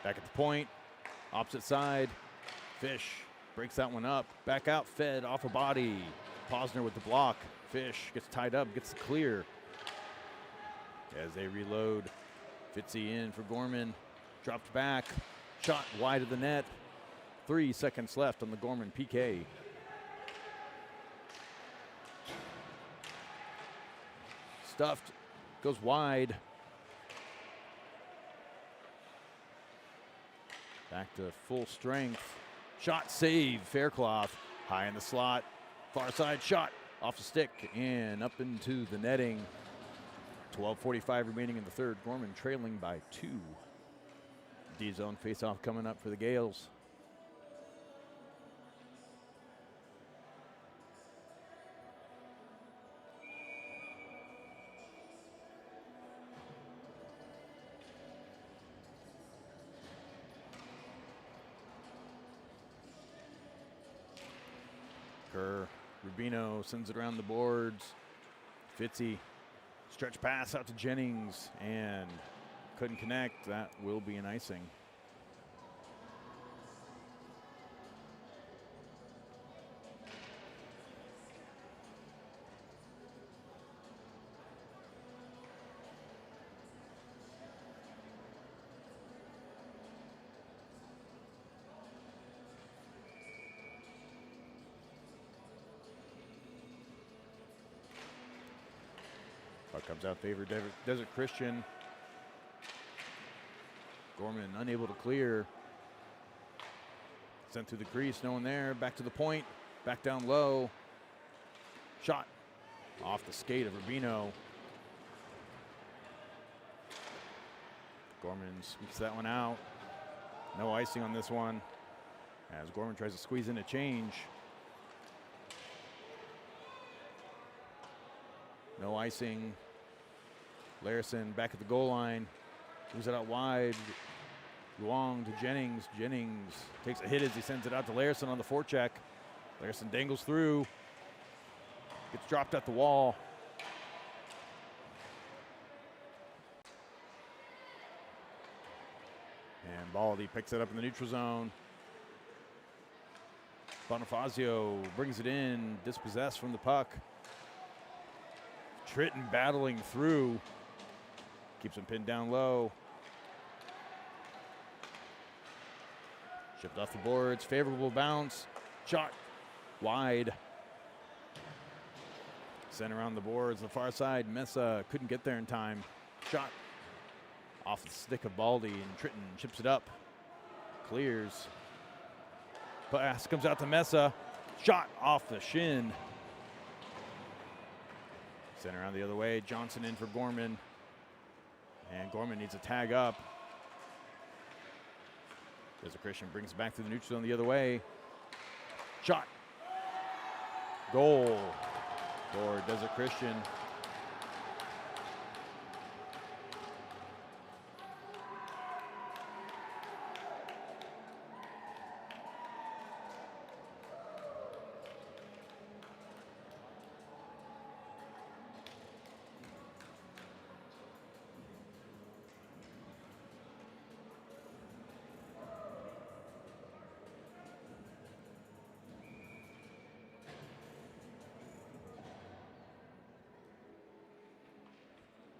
Back at the point, opposite side. Fish breaks that one up. Back out, fed off a body. Posner with the block. Fish gets tied up, gets the clear. As they reload, Fitzy in for Gorman. Dropped back, shot wide of the net. 3 seconds left on the Gorman PK. Stuffed, goes wide. Back to full strength. Shot save, Faircloth. High in the slot. Far side shot off the stick and up into the netting. 12:45 remaining in the third. Gorman trailing by 2. D-zone faceoff coming up for the Gales. Rubino sends it around the boards. Fitzy, stretch pass out to Jennings and couldn't connect. That will be an icing. Puck comes out favor Desert Christian. Gorman unable to clear. Sent through the crease, no one there. Back to the point, back down low. Shot off the skate of Rubino. Gorman sweeps that one out. No icing on this one as Gorman tries to squeeze in a change. No icing. Larison back at the goal line. Moves it out wide. Luong to Jennings. Jennings takes a hit as he sends it out to Larison on the forecheck. Larison dangles through. Gets dropped at the wall. And Baldy picks it up in the neutral zone. Bonifazio brings it in, dispossessed from the puck. Tritton battling through. Keeps him pinned down low. Shipped off the boards, favorable bounce. Shot wide. Sent around the boards, the far side. Mesa couldn't get there in time. Shot off the stick of Baldy, and Tritton chips it up. Clears. Pass comes out to Mesa. Shot off the shin. Sent around the other way. Johnson in for Gorman. And Gorman needs a tag up. Desert Christian brings it back to the neutral zone the other way. Shot. Goal for Desert Christian.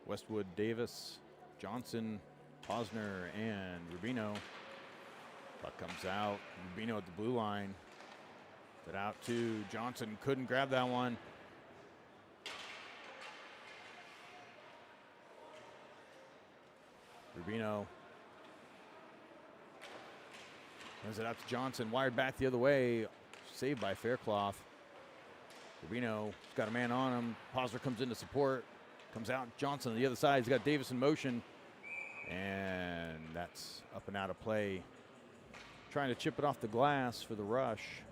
Westwood, Davis, Johnson, Posner, and Rubino. Puck comes out. Rubino at the blue line. It out to Johnson. Couldn't grab that one. Rubino runs it out to Johnson. Wired back the other way. Saved by Faircloth. Rubino's got a man on him. Posner comes in to support. Comes out, Johnson on the other side. He's got Davis in motion. And that's up and out of play. Trying to chip it off the glass for the rush.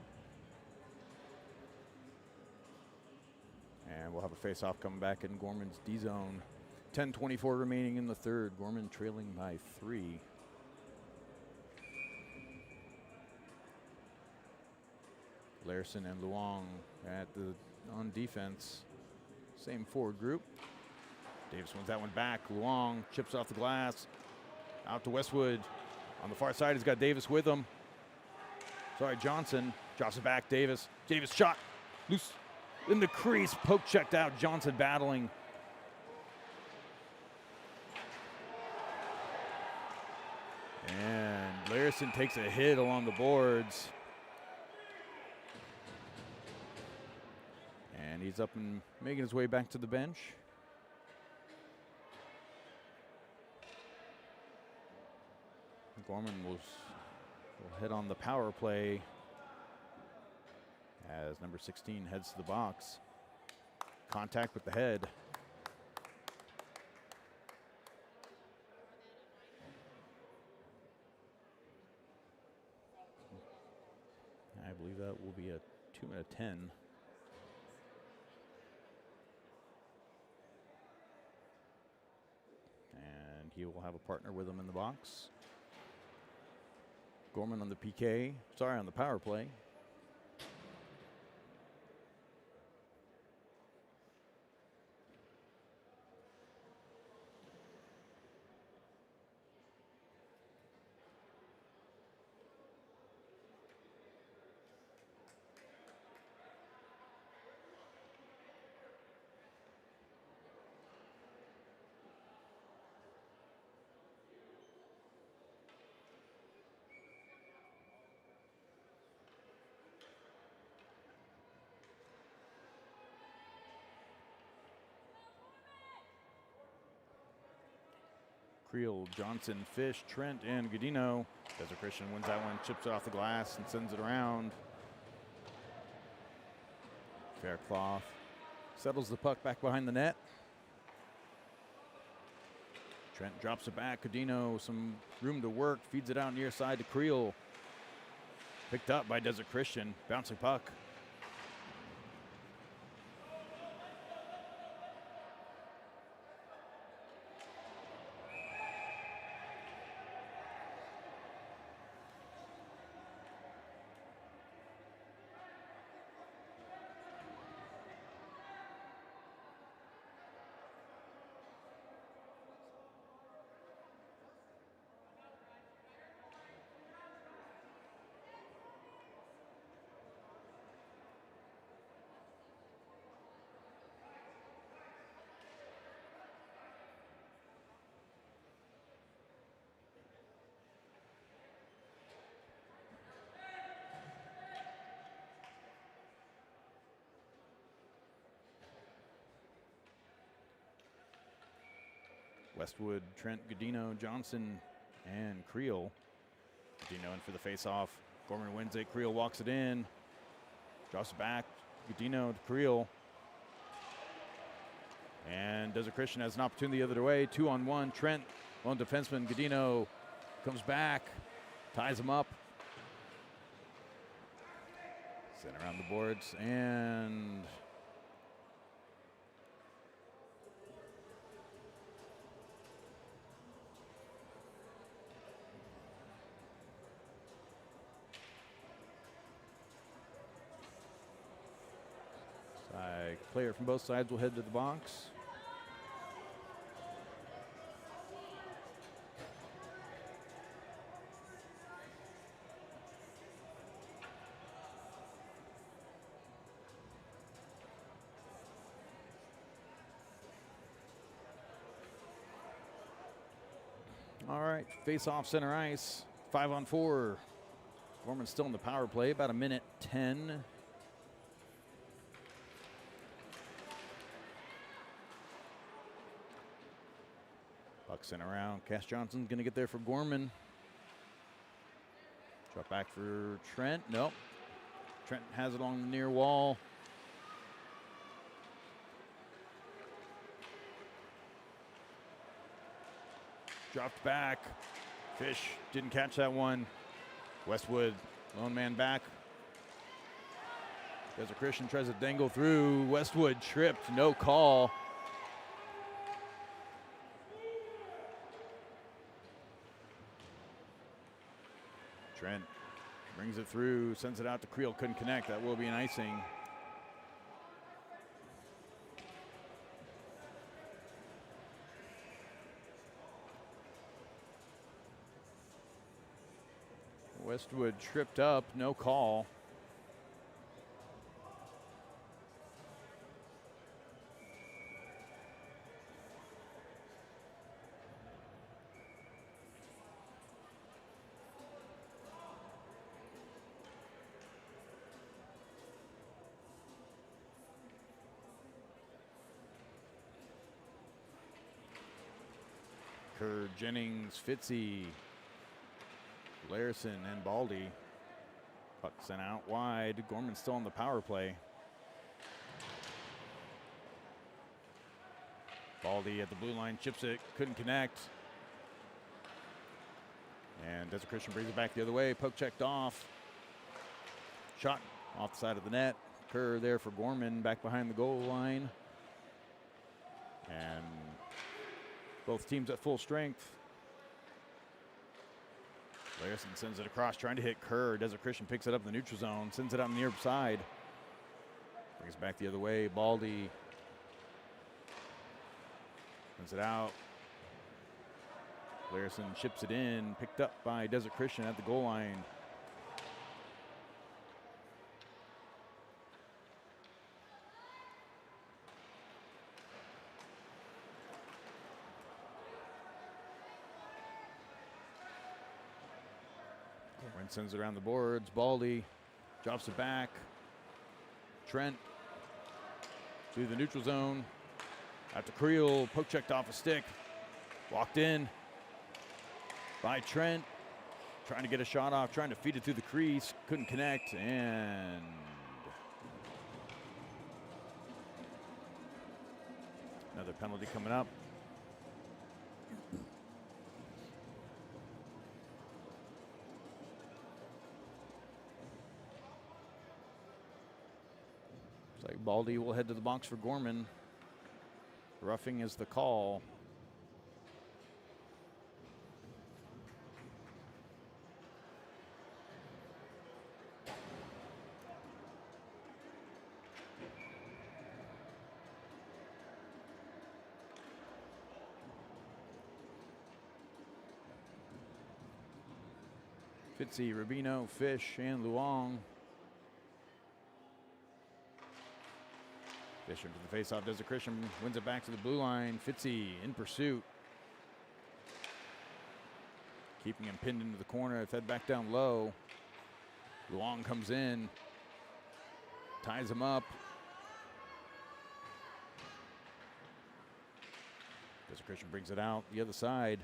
And we'll have a face-off coming back in Gorman's D-zone. 10:24 remaining in the third. Gorman trailing by 3. Larson and Luong on defense. Same forward group. Davis wins that one back. Luong chips off the glass. Out to Westwood. On the far side, he's got Davis with him. Sorry, Johnson. Drops it back, Davis. Davis shot. Loose in the crease. Poke checked out. Johnson battling. And Larson takes a hit along the boards. And he's up and making his way back to the bench. Gorman will head on the power play as number 16 heads to the box. Contact with the head. I believe that will be a 2-minute 10. And he will have a partner with him in the box. Gorman on the on the power play. Creel, Johnson, Fish, Trent, and Godino. Desert Christian wins that one, chips it off the glass, and sends it around. Faircloth settles the puck back behind the net. Trent drops it back. Godino, some room to work, feeds it out near side to Creel. Picked up by Desert Christian, bouncing puck. Westwood, Trent, Godino, Johnson, and Creel. Godino in for the face-off. Gorman wins it. Creel walks it in. Drops it back. Godino to Creel. And Desert Christian has an opportunity the other way. 2-on-1. Trent, lone defenseman. Godino comes back. Ties him up. Sent around the boards. And player from both sides will head to the box. All right, face off center ice, 5-on-4. Gorman still in the power play, about 1:10. Puck sent around. Cass Johnson's going to get there for Gorman. Drop back for Trent. Nope. Trent has it on the near wall. Dropped back. Fish didn't catch that one. Westwood, lone man back. Desert Christian tries to dangle through. Westwood tripped, no call. Trent brings it through, sends it out to Creel, couldn't connect. That will be an icing. Westwood tripped up, no call. Kerr, Jennings, Fitzy, Larson, and Baldy. Puck sent out wide. Gorman still on the power play. Baldy at the blue line, chips it, couldn't connect. And Desert Christian brings it back the other way. Poke checked off. Shot off the side of the net. Kerr there for Gorman, back behind the goal line. And both teams at full strength. Larson sends it across, trying to hit Kerr. Desert Christian picks it up in the neutral zone, sends it out on the near side. Brings it back the other way. Baldy sends it out. Larson chips it in, picked up by Desert Christian at the goal line. Gorman sends it around the boards. Baldy drops it back. Trent to the neutral zone. Out to Creel, poke checked off a stick. Walked in by Trent. Trying to get a shot off, trying to feed it through the crease. Couldn't connect, and another penalty coming up. Looks like Baldy will head to the box for Gorman. Roughing is the call. Fitzy, Rubino, Fish, and Luong. Fisher into the faceoff. Desert Christian wins it back to the blue line. Fitzy in pursuit. Keeping him pinned into the corner. Fed back down low. Luong comes in. Ties him up. Desert Christian brings it out the other side.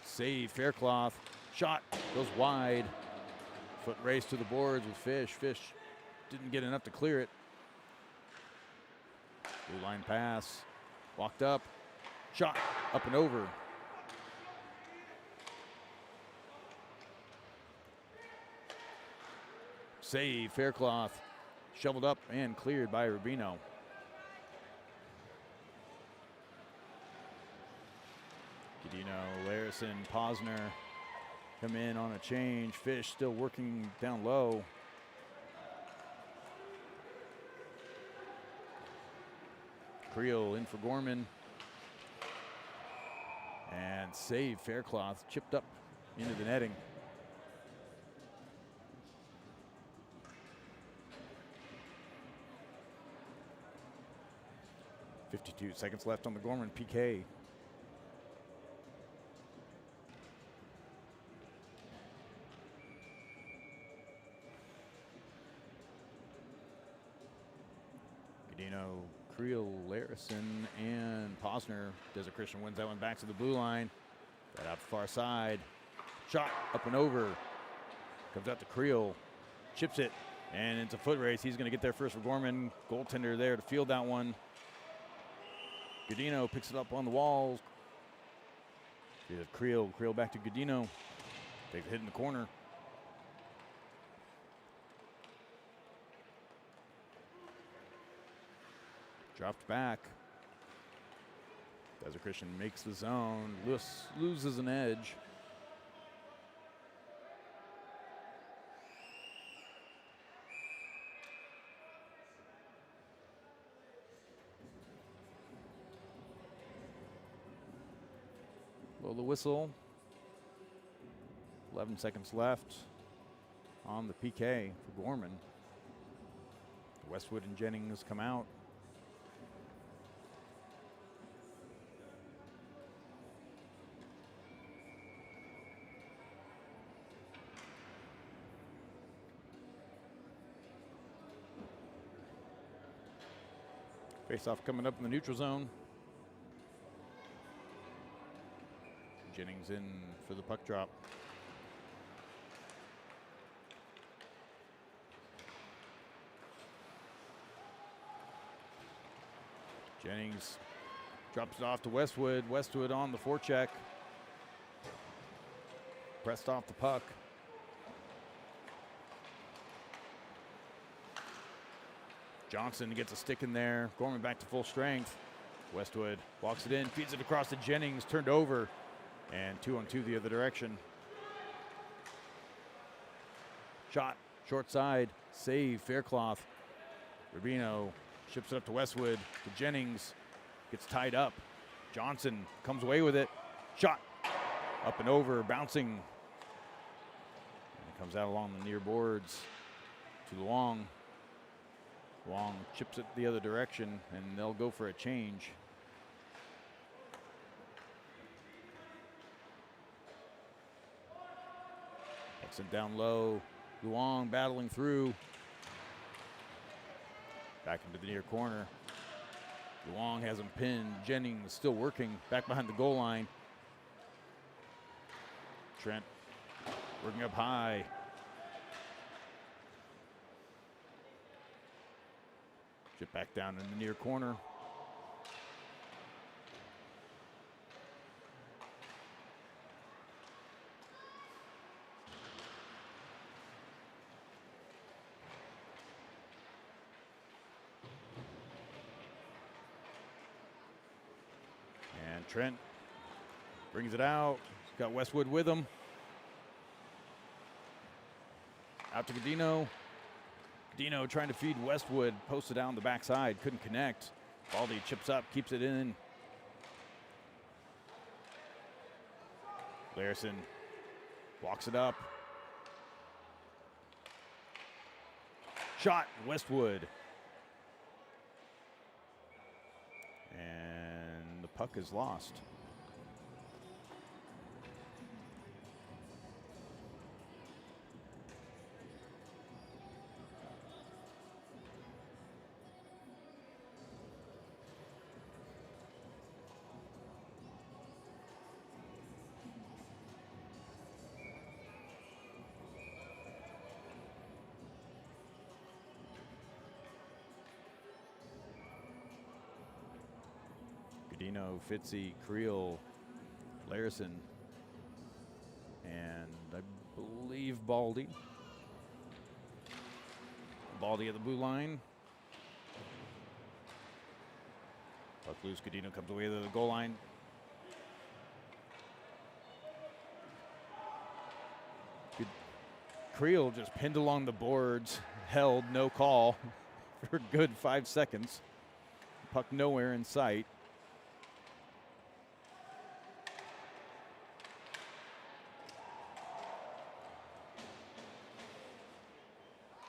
Save, Faircloth. Shot goes wide. Foot race to the boards with Fish. Fish didn't get enough to clear it. Blue line pass. Walked up. Shot up and over. Save, Faircloth. Shoveled up and cleared by Rubino. Gadino, Larson, Posner come in on a change. Fish still working down low. Creel in for Gorman. And save, Faircloth chipped up into the netting. .52 seconds left on the Gorman PK. Gadino, Creel, Larson, and Posner. Desert Christian wins that one back to the blue line. Right out the far side. Shot up and over. Comes out to Creel. Chips it. And it's a foot race. He's going to get there first for Gorman. Goaltender there to field that one. Gadino picks it up on the walls. Creel back to Gadino. Takes a hit in the corner. Dropped back. Desert Christian makes the zone. Loses an edge. Blow the whistle. 11 seconds left on the PK for Gorman. Westwood and Jennings come out. Face-off coming up in the neutral zone. Jennings in for the puck drop. Jennings drops it off to Westwood. Westwood on the forecheck. Pressed off the puck. Johnson gets a stick in there. Gorman back to full strength. Westwood walks it in, feeds it across to Jennings, turned over, and 2-on-2 the other direction. Shot, short side, save, Faircloth. Rubino ships it up to Westwood, to Jennings, gets tied up. Johnson comes away with it. Shot, up and over, bouncing. And it comes out along the near boards to Long. Long chips it the other direction, and they'll go for a change. Exit down low. Luong battling through. Back into the near corner. Luong has him pinned. Jennings still working back behind the goal line. Trent working up high. Chip back down in the near corner. And Trent brings it out. He's got Westwood with him. Out to Godino. Godino trying to feed Westwood, posted down the backside, couldn't connect. Baldy chips up, keeps it in. Larson walks it up. Shot, Westwood. And the puck is lost. Godino, Fitzy, Creel, Larson, and I believe Baldy. Baldy at the blue line. Puck loose, Godino comes away to the goal line. Creel just pinned along the boards, held, no call for a good 5 seconds. Puck nowhere in sight.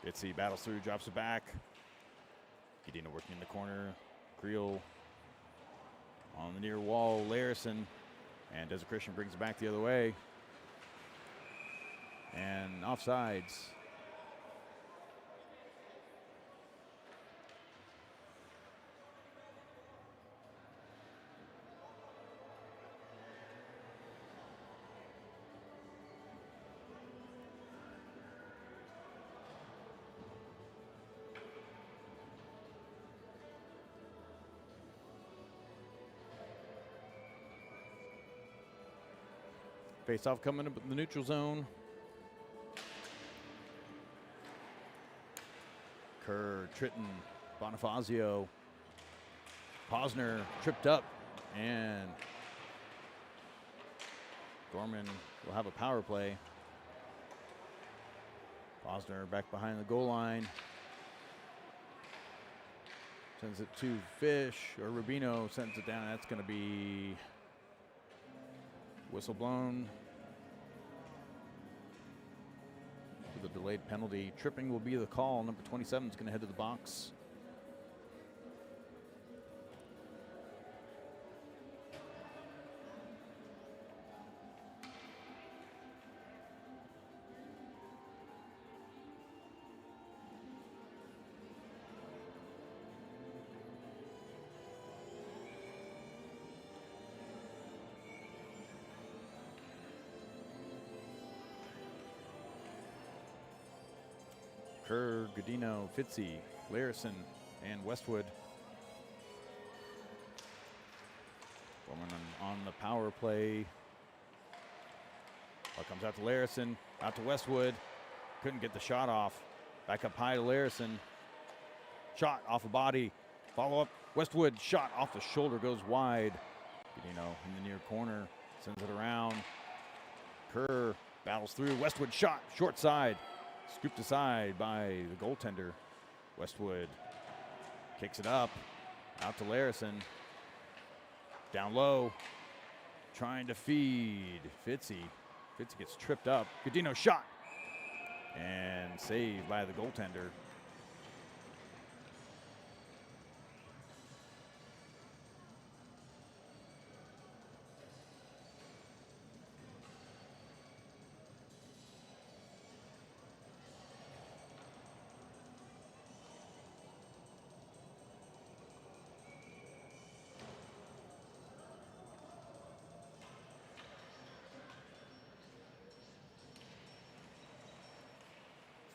Fitzy battles through, drops it back. Godino working in the corner. Creel on the near wall. Larson and Desert Christian brings it back the other way. And offsides. Face-off coming up in the neutral zone. Kerr, Tritton, Bonifazio. Posner tripped up, and Gorman will have a power play. Posner back behind the goal line. Sends it to Fish, or Rubino sends it down. That's going to be Whistle blown. With a delayed penalty. Tripping will be the call. Number 27 is going to head to the box. Kerr, Godino, Fitzy, Larison, and Westwood. Gorman on the power play. Ball comes out to Larison, out to Westwood. Couldn't get the shot off. Back up high to Larison. Shot off a body. Follow up. Westwood shot off the shoulder, goes wide. Godino in the near corner, sends it around. Kerr battles through. Westwood shot, short side. Scooped aside by the goaltender. Westwood kicks it up, out to Larison. Down low, trying to feed Fitzy. Fitzy gets tripped up. Godino shot, and saved by the goaltender.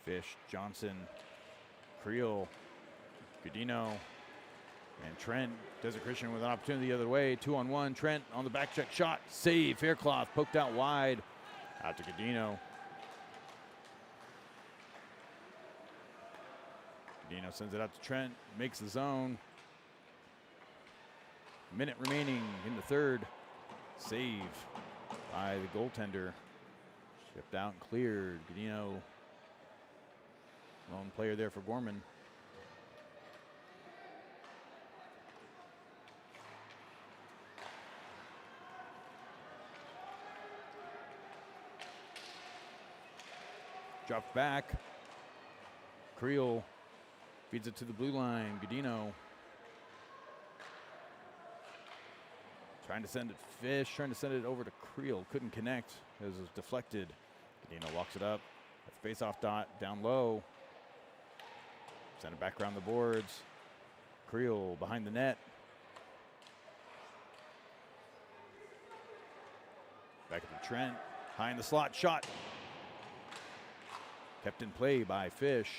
Fish, Johnson, Creel, Godino, and Trent. Desert Christian with an opportunity the other way. 2-on-1. Trent on the back check shot. Save. Faircloth poked out wide. Out to Godino. Godino sends it out to Trent. Makes the zone. Minute remaining in the third. Save by the goaltender. Shipped out and cleared. Godino, lone player there for Gorman. Dropped back. Creel feeds it to the blue line. Godino trying to send it. Fish trying to send it over to Creel. Couldn't connect as it was deflected. Godino walks it up. At the face-off dot, down low. Send it back around the boards. Creel behind the net. Back at the Trent. High in the slot. Shot. Kept in play by Fish.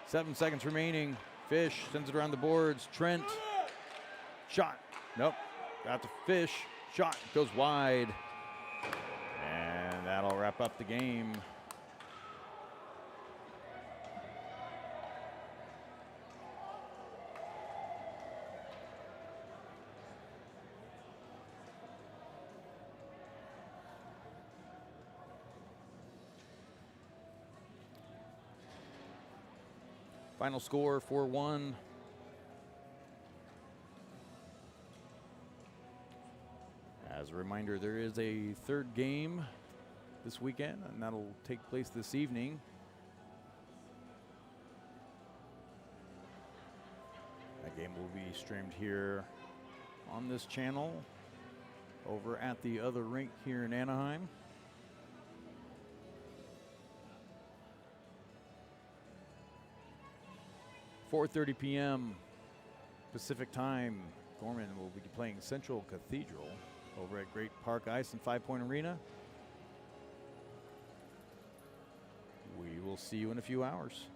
7 seconds remaining. Fish sends it around the boards. Trent. Shot. Nope. Got to Fish. Shot. Goes wide. And that'll wrap up the game. Final score 4-1. As a reminder, there is a third game this weekend, and that'll take place this evening. That game will be streamed here on this channel over at the other rink here in Anaheim. 4:30 p.m. Pacific time. Gorman will be playing Central Cathedral over at Great Park Ice and 5 Point Arena. We will see you in a few hours.